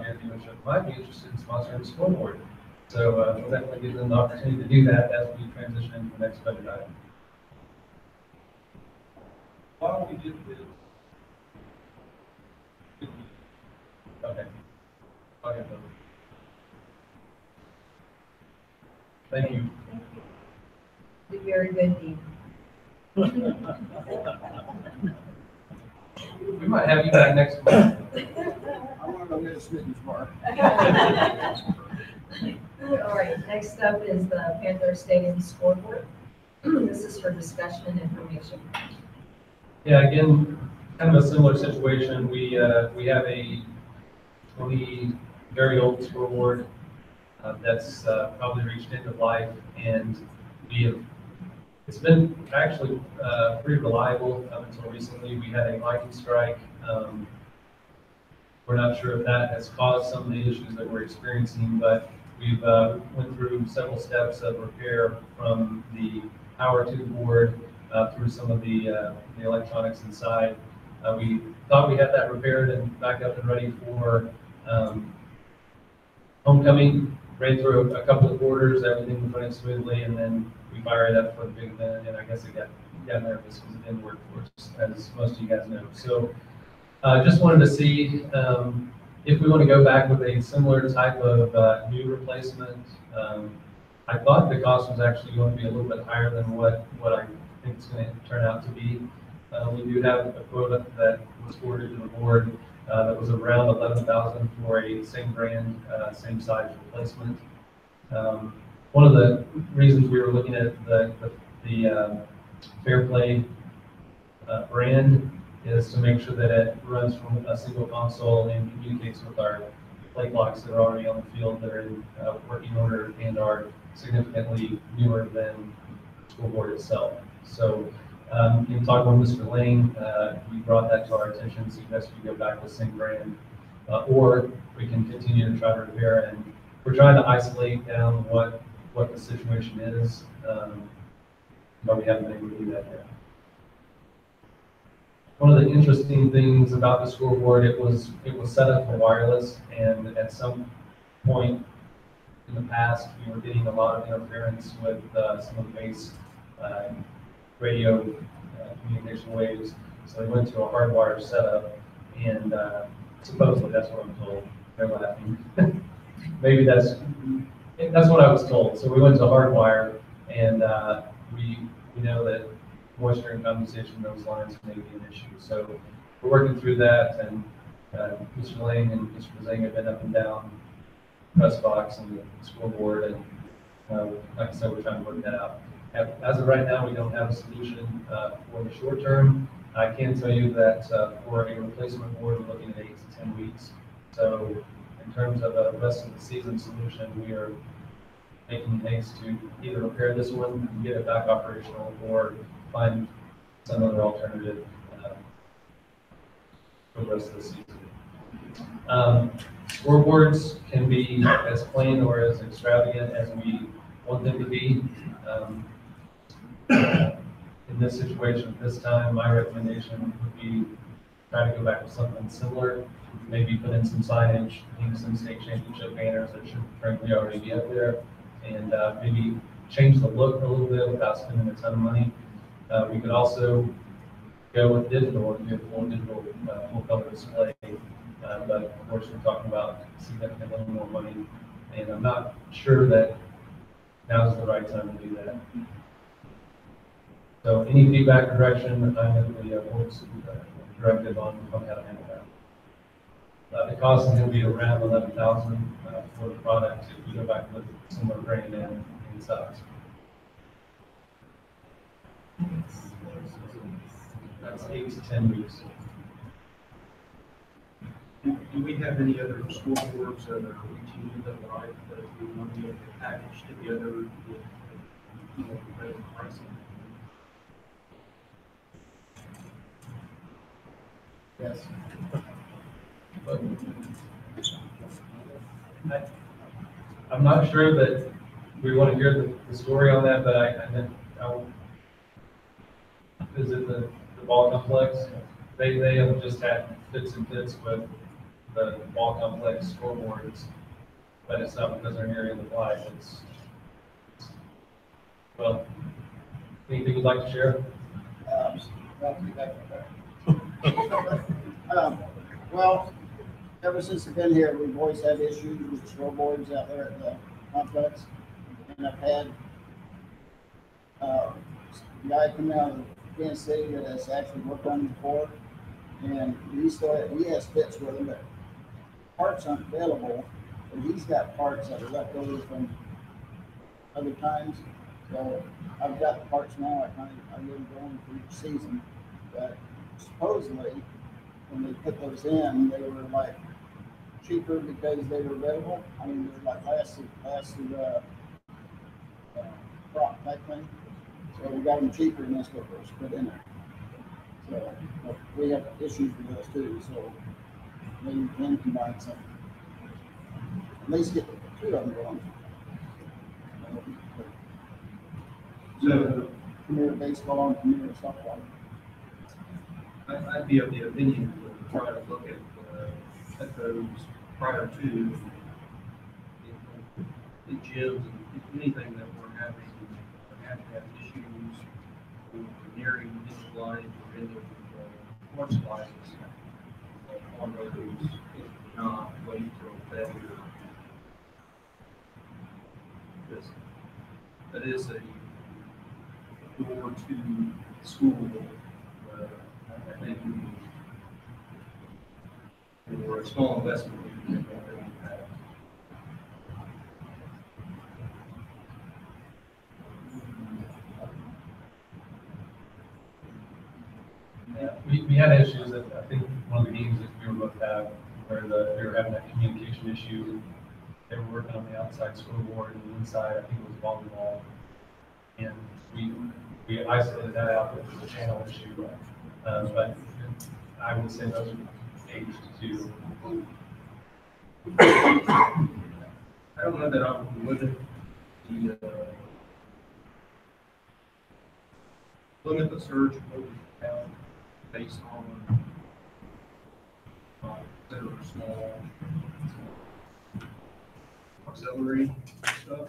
Air Dealership might be interested in sponsoring the scoreboard. So we'll definitely give them the opportunity to do that as we transition into the next budget item. Why don't we get the? Okay. Okay. Thank you. Did very good, Dean. We might have you back next month. I want to go get a Snickers bar. All right, next up is the Panther Stadium scoreboard. This is for discussion and information. Yeah, again, kind of a similar situation. We have a 20 very old scoreboard that's probably reached end of life, and it's been actually pretty reliable up until recently. We had a lightning strike. We're not sure if that has caused some of the issues that we're experiencing, but we've went through several steps of repair from the power to the board through some of the electronics inside. We thought we had that repaired and back up and ready for homecoming. Ran through a couple of quarters, everything was running smoothly, and then we fired it up for the big event, and I guess it got nervous because it didn't work for us, as most of you guys know. So just wanted to see if we want to go back with a similar type of new replacement. I thought the cost was actually going to be a little bit higher than what I think it's going to turn out to be. We do have a quote that was forwarded to the board that was around $11,000 for a same brand, same size replacement. One of the reasons we were looking at the Fair Play brand is to make sure that it runs from a single console and communicates with our play clocks that are already on the field that are in working order and are significantly newer than the school board itself. So in talking with Mr. Lane, he brought that to our attention, suggested we go back with same brand, or we can continue to try to repair, and we're trying to isolate down what the situation is, but we haven't been able to do that yet. One of the interesting things about the scoreboard, it was set up for wireless, and at some point in the past, we were getting a lot of interference with some of the base radio communication waves. So we went to a hardwire setup, and supposedly that's what I'm told. They're laughing. Maybe that's what I was told. So we went to hardwire, and we know that moisture and condensation in those lines may be an issue. So we're working through that, and Mr. Lane and Mr. Bazang have been up and down press box and the school board, and like I said, we're trying to work that out. As of right now, we don't have a solution for the short term. I can tell you that for a replacement board, we're looking at 8 to 10 weeks. So in terms of a rest of the season solution, we are making haste to either repair this one and get it back operational, or find some other alternative for the rest of the season. Scoreboards can be as plain or as extravagant as we want them to be. In this situation, at this time, my recommendation would be try to go back with something similar. Maybe put in some signage, hang some state championship banners that should frankly already be up there, and maybe change the look a little bit without spending a ton of money. We could also go with digital and do a full digital, full color display, but of course we're talking about significantly more money, and I'm not sure that now is the right time to do that. So any feedback or direction, I'm going to be directed on how to handle that. The cost is going to be around $11,000 for the product if we go back with similar brand and size. That's 8 to 10 weeks. Do we have any other school boards that are routine that we want to get packaged together with, competitive pricing? Yes. I'm not sure that we want to hear the story on that, but I will visit the ball complex. They have just had fits and fits with the ball complex scoreboards, but it's not because they're near end of life. Well, anything you'd like to share? Well, you got it. Well, ever since I've been here, we've always had issues with scoreboards out there at the complex. And I've had a guy come out of Kansas City that has actually worked on them before. And he has fits with them, but parts aren't available. But he's got parts that are left over from other times. So I've got the parts now. I get them going for each season. But supposedly, when they put those in, they were like cheaper because they were available. I mean, they were like lasted crop type thing. So we got them cheaper and that's what was put in there. So but we have issues with those too. So maybe we can combine something. At least get two of them going. So Premier baseball and premier softball. I'd be of the opinion to try to look at those prior to the gyms and anything that we're having issues with nearing end of life or end of parts license on those, if not wait till February. That is a door to school. I think for a small investment, we can have. Yeah, we had issues that I think one of the games that we were both having where we were having that communication issue. They were working on the outside scoreboard and the inside, I think it was volleyball. And we isolated that out with the channel issue. But I would say those are aged too. I don't know that I would limit the surge down based on that are small auxiliary stuff,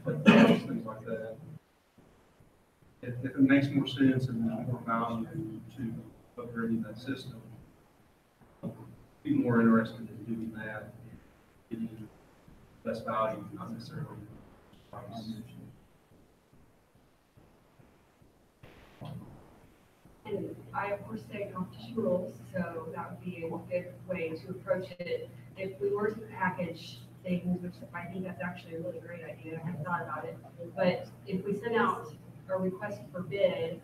but things like that. If it makes more sense and more value to upgrading that system, I'd be more interested in doing that, getting less value, not necessarily price. And I, of course, stay competition rules, so that would be a good way to approach it. If we were to package things, which I think that's actually a really great idea, I hadn't thought about it. But if we sent out a request for bid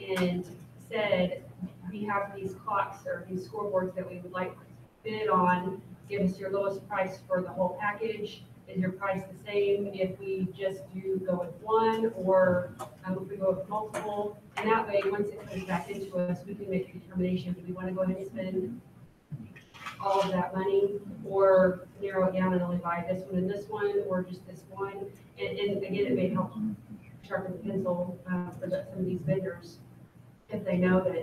and said, we have these clocks or these scoreboards that we would like to bid on, give us your lowest price for the whole package. Is your price the same if we just go with one, or if we go with multiple? And that way, once it comes back into us, we can make a determination, do we want to go ahead and spend all of that money, or narrow it down and only buy this one and this one, or just this one? And again, it may help sharpen the pencil for some of these vendors if they know that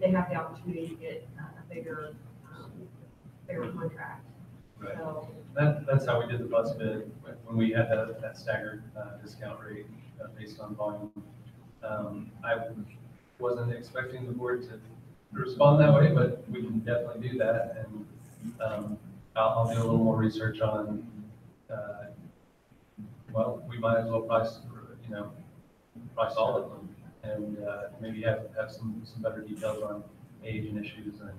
they have the opportunity to get a bigger contract. Right. So, That's how we did the bus bid when we had that staggered discount rate based on volume. I wasn't expecting the board to respond that way, but we can definitely do that. And I'll do a little more research on, well, we might as well price all of them and maybe have some better details on age and issues and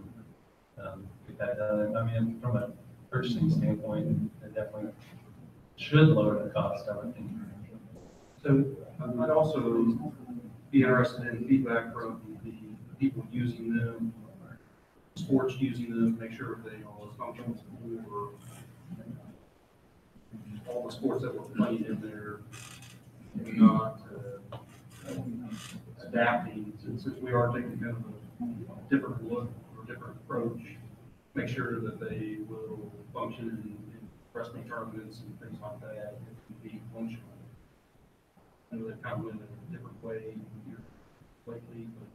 get that done. I mean, from a purchasing standpoint, it definitely should lower the cost, I would think. So I'd also be interested in feedback from the people using them, sports using them, make sure they are functional for all the sports that were played in there, and not adapting, since we are taking kind of a different look or different approach, make sure that they will function in wrestling tournaments and things like that, it can be functional. I know they've kind of went in a different way here lately, but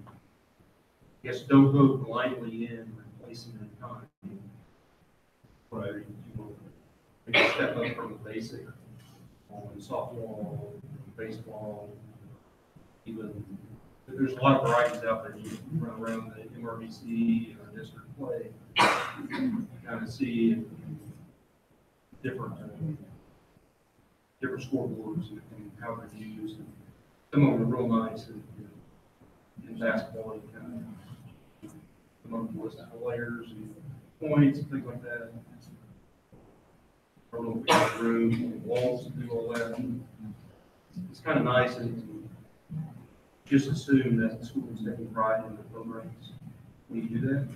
I guess don't go blindly in replacing the time. Right, you will maybe step up from the basic on softball, baseball, even, there's a lot of varieties out there. You run around the MRBC or district play, kind of see different, different scoreboards and how they're used. And some of them are real nice in basketball. You kind of come up with players and points and things like that. Or little rooms and walls to do all that. It's kind of nice and just assume that the school is taking pride in the programs when you do that.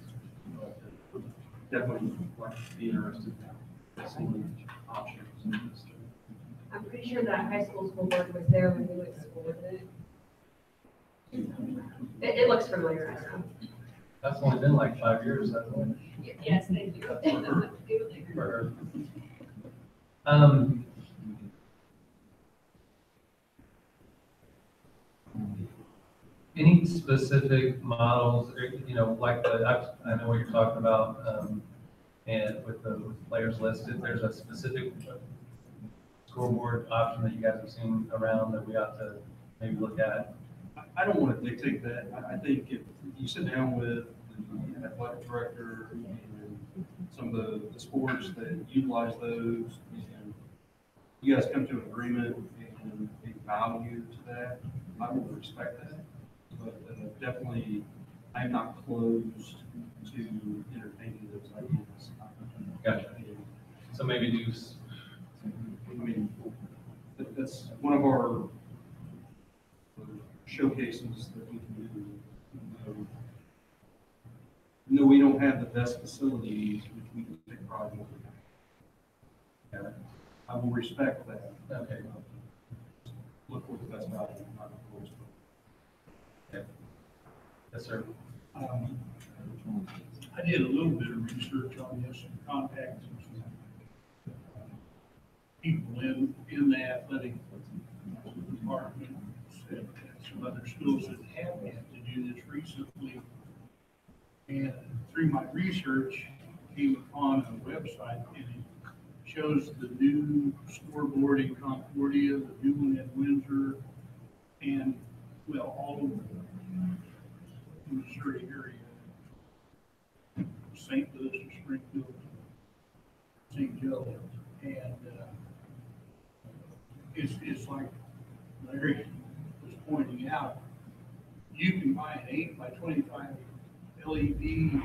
But definitely like to be interested in seeing options. I'm pretty sure that high school board was there when we went to school, wasn't it? It looks familiar, I don't know. That's only been like 5 years, hasn't it? Yes, thank you. For her. Any specific models, or, you know, like I know what you're talking about, and with the players listed, there's a specific scoreboard option that you guys have seen around that we ought to maybe look at? I don't want to dictate that. I think if you sit down with the athletic director and some of the sports that utilize those, and you guys come to an agreement and a value to that, I will respect that. But definitely, I'm not closed to entertaining those ideas. Gotcha. So maybe do. I mean, that's one of our showcases that we can do. No, we don't have the best facilities, which we can take pride in. Yeah, I will respect that. Okay. Look for the best value, not the lowest. Okay. Yes, sir. I did a little bit of research on this and contacted some people in the athletic department, said some other schools that have had to do this recently. And through my research, came upon a website and it shows the new scoreboard in Concordia, the new one at Windsor, and well, all over the Missouri area. St. Louis and Springfield, St. Joe, and it's like Larry was pointing out, you can buy an 8 by 25 LED,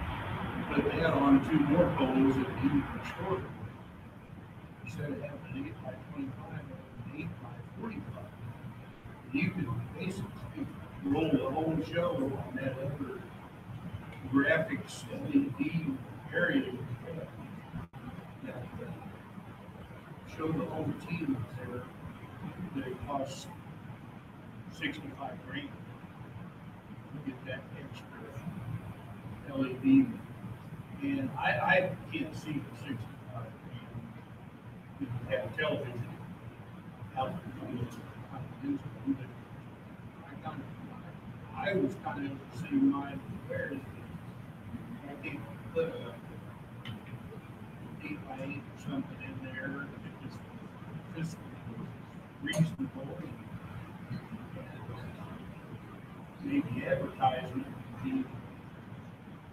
put that on 2 more poles and you can store it. Instead of having an 8 by 25, an 8 by 45. You can basically roll the whole show on that other graphics LED area that show the whole team there that it costs $65,000 to get that extra LED. And I can't see the $65,000 if you have television out I was kind of the same mind where I think put a 8 by 8 or something in there that was fiscally reasonable. And maybe advertisement would be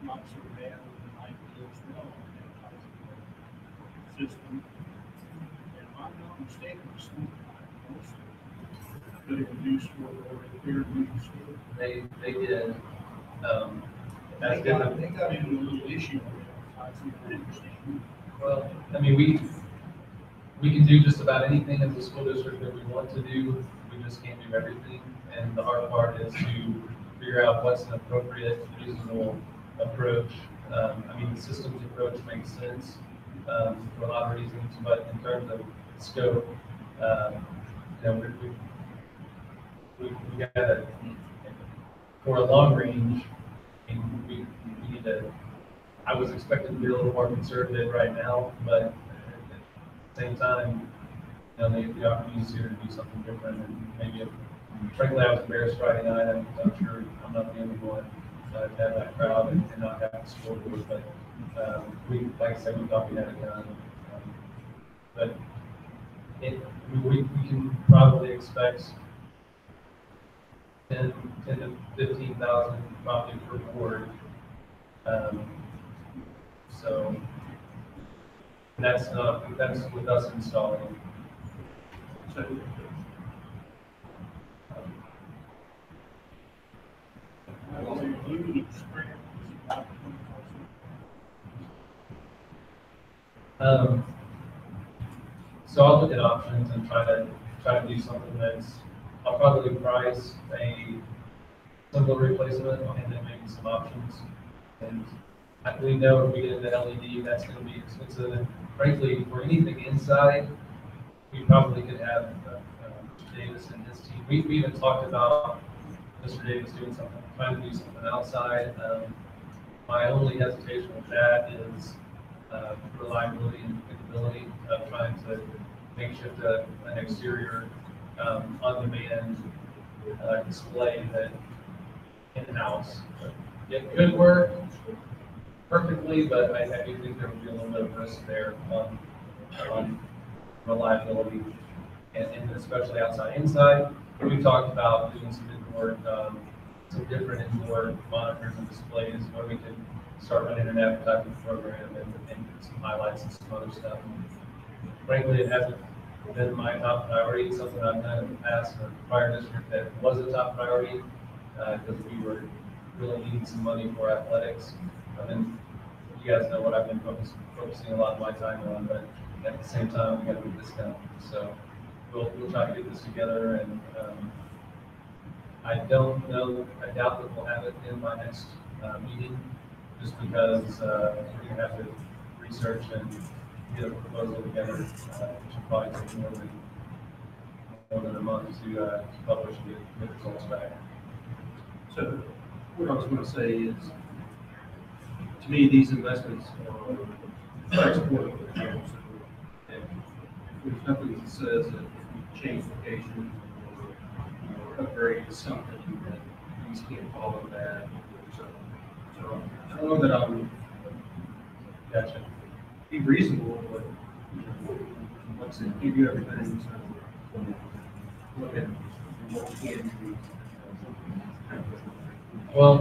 not so bad with an idea as well. System. And if I'm not mistaken, some also could have reduced for repair store. They did. They got into a little issue with I understand. Well, I mean, we can do just about anything as a school district that we want to do. We just can't do everything. And the hard part is to figure out what's an appropriate, reasonable approach. I mean, the systems approach makes sense for a lot of reasons, but in terms of scope, you know, we got to, for a long range, and we need to, I was expecting to be a little more conservative right now, but at the same time, you know, the opportunities here to do something different, and maybe, frankly, I was embarrassed Friday night. I'm sure I'm not the only one to have that crowd and not have the scoreboard, but we, like I said, we thought we had it done. But we can probably expect 10 to 15,000 probably per board. So that's with us installing. So I'll look at options and try to do something I'll probably price a simple replacement and then maybe some options. And we know if we get into LED, that's going to be expensive. And frankly, for anything inside, we probably could have Davis and his team. We even talked about Mr. Davis trying to do something outside. My only hesitation with that is reliability and dependability of trying to makeshift an exterior on-demand display that in-house. It could work perfectly, but I do think there would be a little bit of risk there on reliability, and especially outside. Inside, we talked about doing some indoor, some different indoor monitors and displays where we can start running an advertising program and some highlights and some other stuff. Frankly, it hasn't been my top priority. It's something I've done in the past in a prior district that was a top priority because we were really needing some money for athletics. And you guys know what I've been focusing a lot of my time on, but at the same time, we got to do this now. So we'll try to get this together, and I don't know. I doubt that we'll have it in my next meeting, just because we're going to have to research and get a proposal together, which will probably take more than a month to publish and get results back. So what I was going to say is, to me, these investments are very supportive of the campus. And there's nothing that says that if we change location or upgrade something that these can't follow that. So I don't know that I would be reasonable, but let's give you everything. So look at what we can do. Well,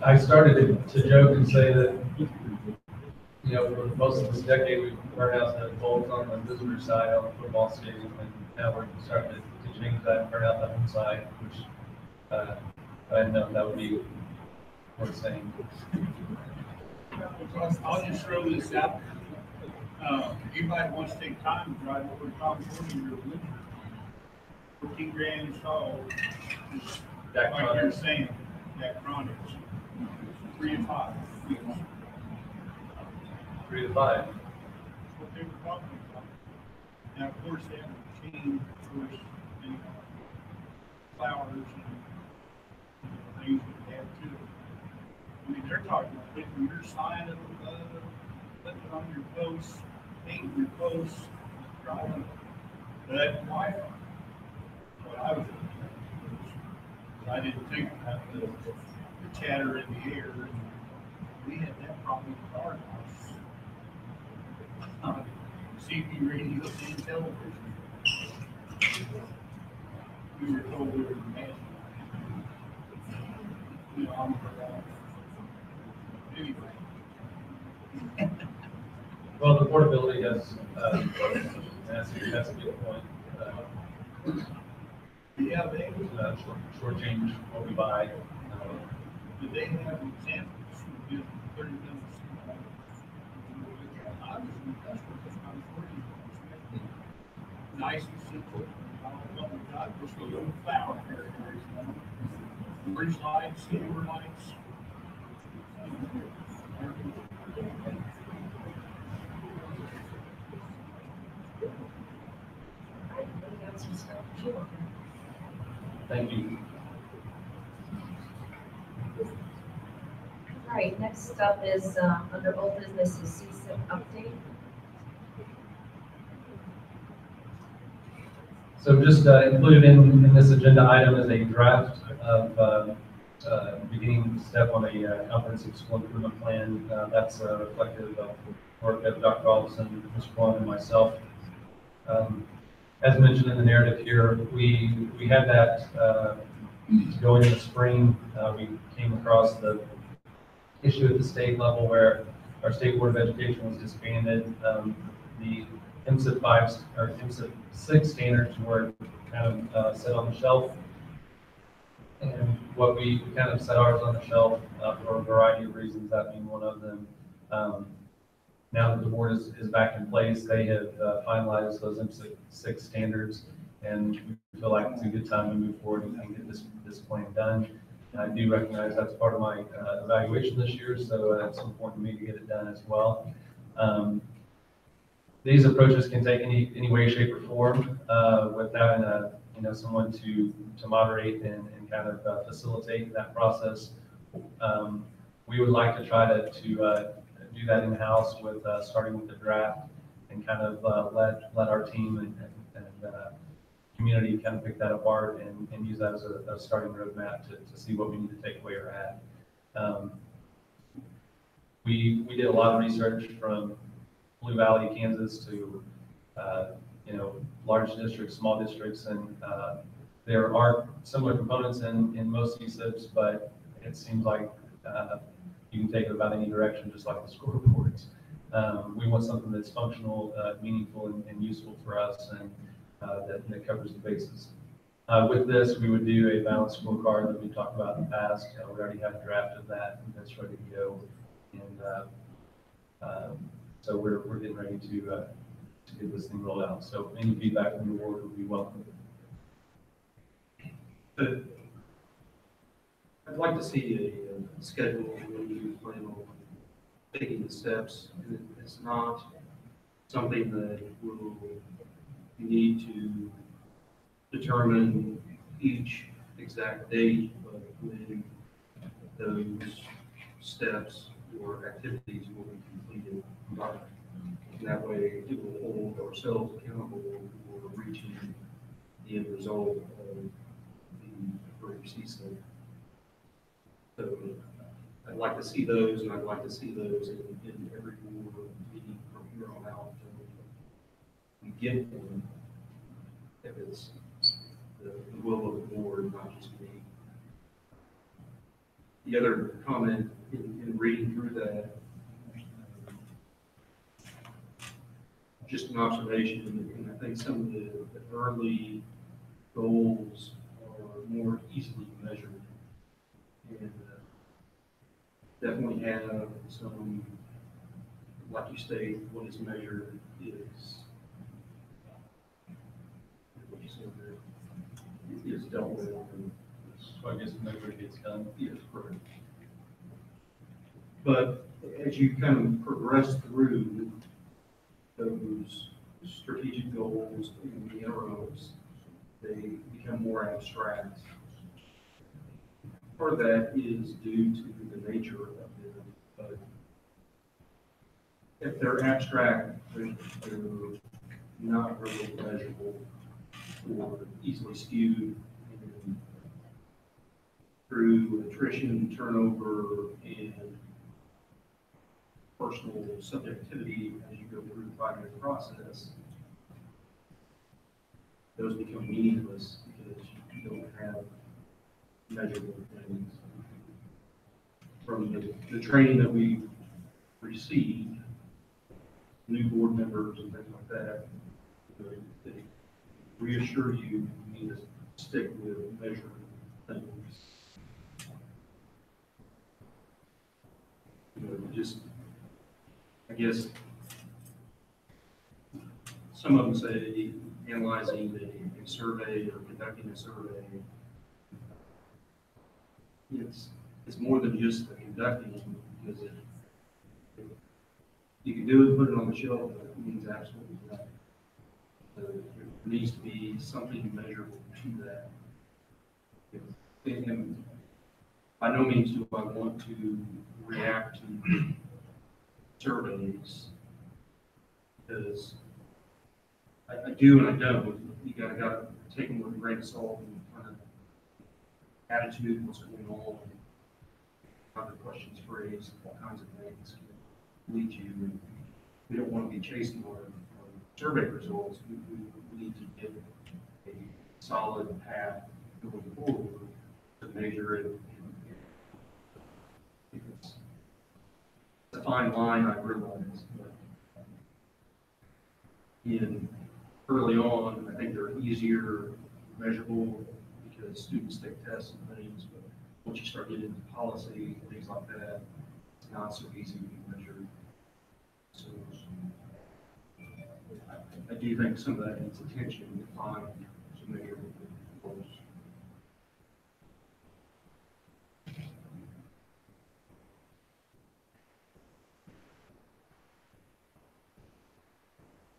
I started to joke and say that, you know, for most of this decade, we've learned how to bolt on the visitor side on the football stadium, and now we're starting to change that and turn out the home side, which I didn't know that would be worth saying. I'll just throw this out. Anybody wants to take time to drive over to California in the winter, 14 grand installed, like you're saying, Daktronics, 3 to 5. 3 to 5. That's what they were talking about. Now, of course, they have a machine, of course, and flowers and things that they have too. I mean, they're talking about putting your sign up above, putting it on your posts, painting your posts, driving. That Wi-Fi. What I was doing. I didn't think about the chatter in the air. We had that problem with our house. CB radio and television. We were told we were mad. You know, I'm anyway. Well, the portability has, that's a good point. Yeah, they shortchange what we buy. Did they have examples of 30 minutes? I was impressed with this. I was working nice and simple. What we got was a little flower. Bridge lights, silver lights. Thank you. All right, next up is under old business is CSIP update. So just included in this agenda item is a draft of beginning step on a comprehensive school improvement plan. That's reflective of work of Dr. Robinson, Mr. Plum, and myself. As mentioned in the narrative here, we had that Going in the spring, we came across the issue at the state level where our State Board of Education was disbanded. The MSIP 5 or MSIP 6 standards were kind of set on the shelf. And what we kind of set ours on the shelf for a variety of reasons, that being one of them. Now that the board is back in place, they have finalized those MSIP 6 standards, and we feel like it's a good time to move forward and get this plan done. I do recognize that's part of my evaluation this year, so it's important to me to get it done as well. These approaches can take any way, shape, or form with having someone to moderate and kind of facilitate that process. We would like to try to do that in-house with starting with the draft and kind of let our team and community kind of pick that apart and use that as a starting roadmap to see what we need to take away or add. We did a lot of research from Blue Valley, Kansas to large districts, small districts, and there are similar components in most CSIPs, but it seems like you can take it about any direction, just like the scoreboards. We want something that's functional, meaningful, and useful for us, and that covers the bases. With this, we would do a balanced scorecard that we talked about in the past. We already have a draft of that, and that's ready to go. And so we're getting ready to get this thing rolled out. So any feedback from the board would be welcome. But I'd like to see a schedule when you plan on taking the steps. It's not something that will need to determine each exact date, but when those steps or activities will be completed. And that way it will hold ourselves accountable for reaching the end result of the group CSIP. So I'd like to see those, and I'd like to see those in every board meeting from here on out. We get them if it's the will of the board, not just me. The other comment in reading through that, just an observation, and I think some of the early goals are more easily measured. And definitely have some, like you state, what is measured is what you said there, is dealt with. So I guess measure gets done. Yes, correct. But as you kind of progress through those strategic goals in the interims, they become more abstract. Part of that is due to the nature of them, but if they're abstract, they're not really measurable or easily skewed through attrition, turnover, and personal subjectivity as you go through the 5-year process. Those become meaningless because you don't have measurable things. From the training that we received, new board members and things like that, they reassure you need to stick with measuring things. Just, I guess, some of them say analyzing a survey or conducting a survey. It's more than just the conducting, because you can do it, put it on the shelf, but it means absolutely nothing. So there needs to be something measurable to that. And by no means do I want to react to surveys, because I do and I don't. You gotta take them with a grain of salt and kind of attitude, what's going on, how the questions phrased, all kinds of things can lead you. And we don't want to be chasing our survey results. We need to get a solid path going forward measure it. It's a fine line, I realize, but early on, I think they're easier measurable because students take tests and things, but once you start getting into policy and things like that, it's not so easy to measure. So I do think some of that needs attention to find some measurable goals.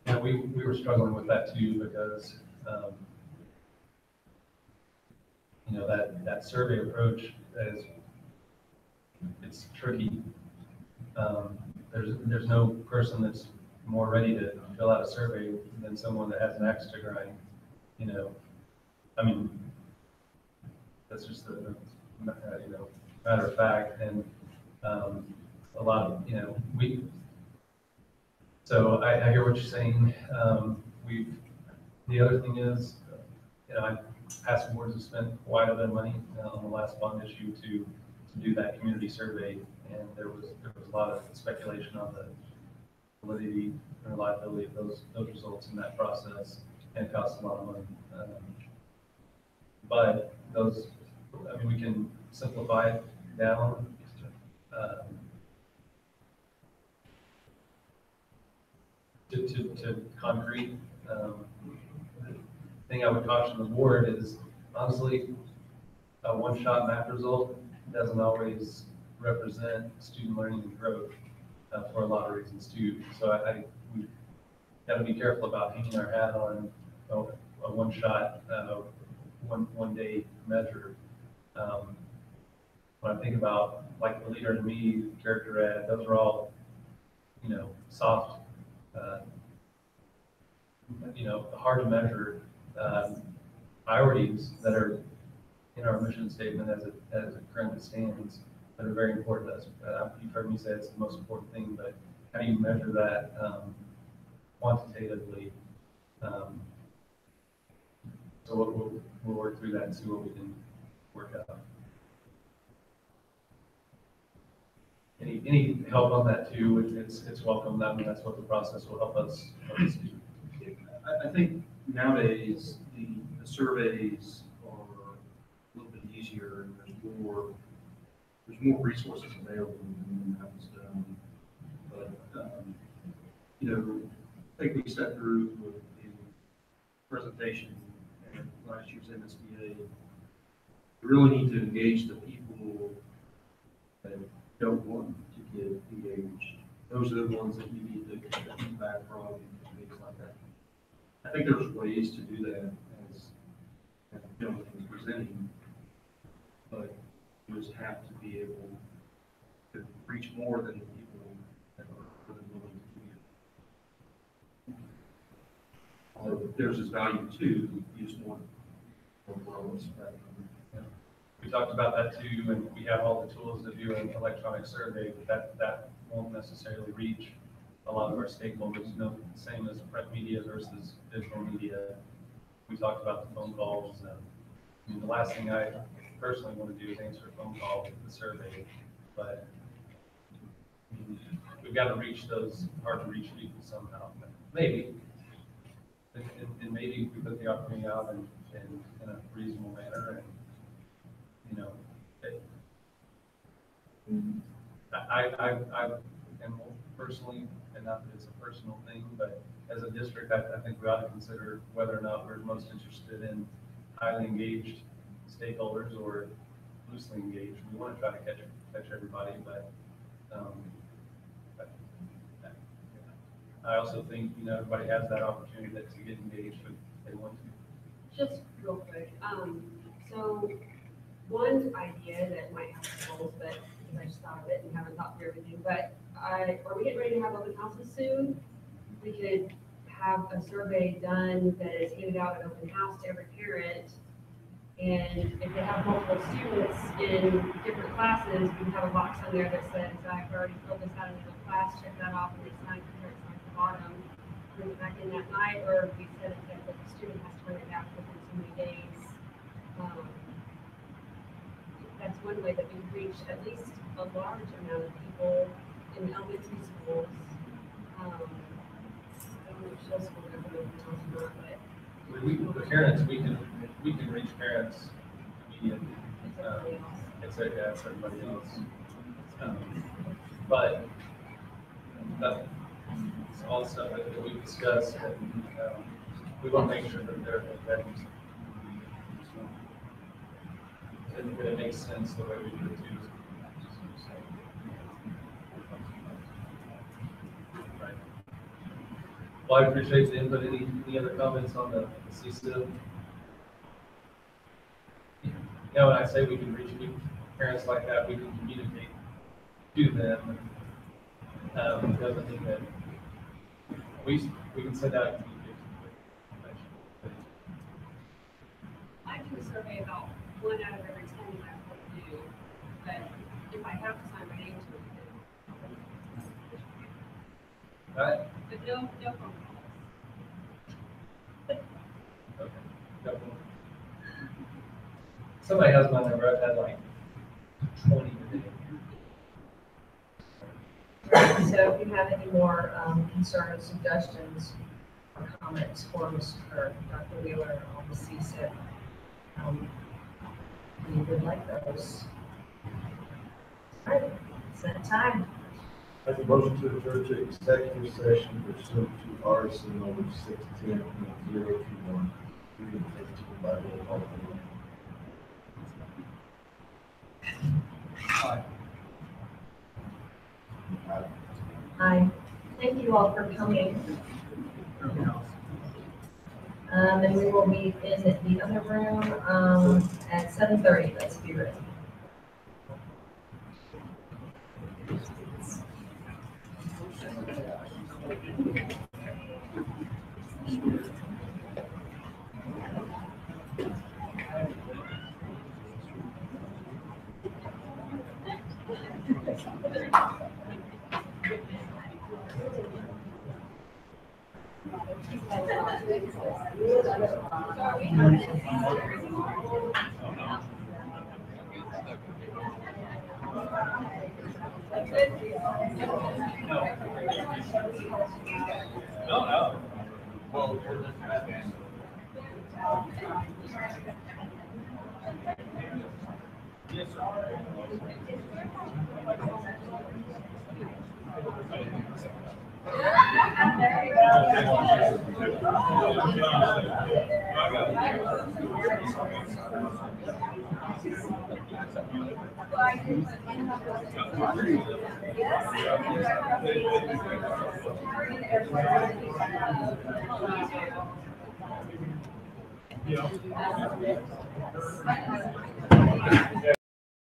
Yeah, we were struggling with that too because, you know, that survey approach it's tricky. There's no person that's more ready to fill out a survey than someone that has an axe to grind, you know. I mean, that's just the you know, matter of fact, and a lot of, you know, so I hear what you're saying. The other thing is, you know, past boards have spent quite a bit of money on the last bond issue to do that community survey, and there was a lot of speculation on the validity and reliability of those results in that process, and it costs a lot of money. But those, I mean, we can simplify it down. To concrete. The thing I would caution the board is, honestly, a one-shot math result doesn't always represent student learning and growth for a lot of reasons too. So we got to be careful about hanging our hat on a one-shot, one-day measure. When I think about like the Leader in Me, character ed, those are all, you know, soft, you know, hard to measure priorities that are in our mission statement as it currently stands that are very important to us. You've heard me say it's the most important thing, but how do you measure that quantitatively? So we'll work through that and see what we can work out. Any help on that too? It's welcome. I mean, that's what the process will help us do. I think nowadays the surveys are a little bit easier and there's more resources available than when that was done. But you know, I think we stepped through with the presentation and last year's MSBA. We really need to engage the people that don't want to get engaged. Those are the ones that you need to get feedback from and things like that. I think there's ways to do that as the gentleman was presenting, but you just have to be able to reach more than the people that are really willing to do it. Although there's this value too, you just want overall spectrum. We talked about that too, and we have all the tools to do an electronic survey, but that won't necessarily reach a lot of our stakeholders. No, same as print media versus digital media. We talked about the phone calls. I mean, the last thing I personally want to do is answer a phone call with the survey, but we've got to reach those hard to reach people somehow. Maybe, and maybe we put the opportunity out in a reasonable manner, and you know, I and personally, and not that it's a personal thing, but as a district, I think we ought to consider whether or not we're most interested in highly engaged stakeholders or loosely engaged. We want to try to catch everybody, but I also think, you know, everybody has that opportunity to get engaged if they want to. Just real quick, so one idea that might have some goals, but I just thought of it and haven't thought through everything, but are we getting ready to have open houses soon? We could have a survey done that is handed out at open house to every parent. And if they have multiple students in different classes, we can have a box on there that says, I've already filled this out in the class, check that off, and they sign at the bottom. Bring it back in that night, or we said that the student has to bring it back within so many days. one way that we reach at least a large amount of people in elementary schools. I don't know if middle school is going to be not, but The parents, we can reach parents immediately. it's everybody else. It's everybody else. But that's all stuff that we've discussed, and we want to make sure that they're vetted. And that it makes sense the way we do it too. Right. Well, I appreciate the input. Any other comments on the CSIP? Yeah, when I say we can reach parents like that, we can communicate to them. It doesn't mean that we can send out communication. I do a survey about 1 out of every 10 that I want to do, but if I have to sign my name to it, Right? but no phone calls. Okay. Definitely. Somebody has my number. I've had like 20 today. So if you have any more concerns, suggestions, or comments for Mr. Dr. Wheeler on the CSIP, we would like those. All right, it's that time. Make a motion to adjourn to executive session pursuant to RC number 610.021. Reading taken by roll call. Hi, thank you all for coming. And we will meet in the other room at 7:30. Let's be ready. Yeah.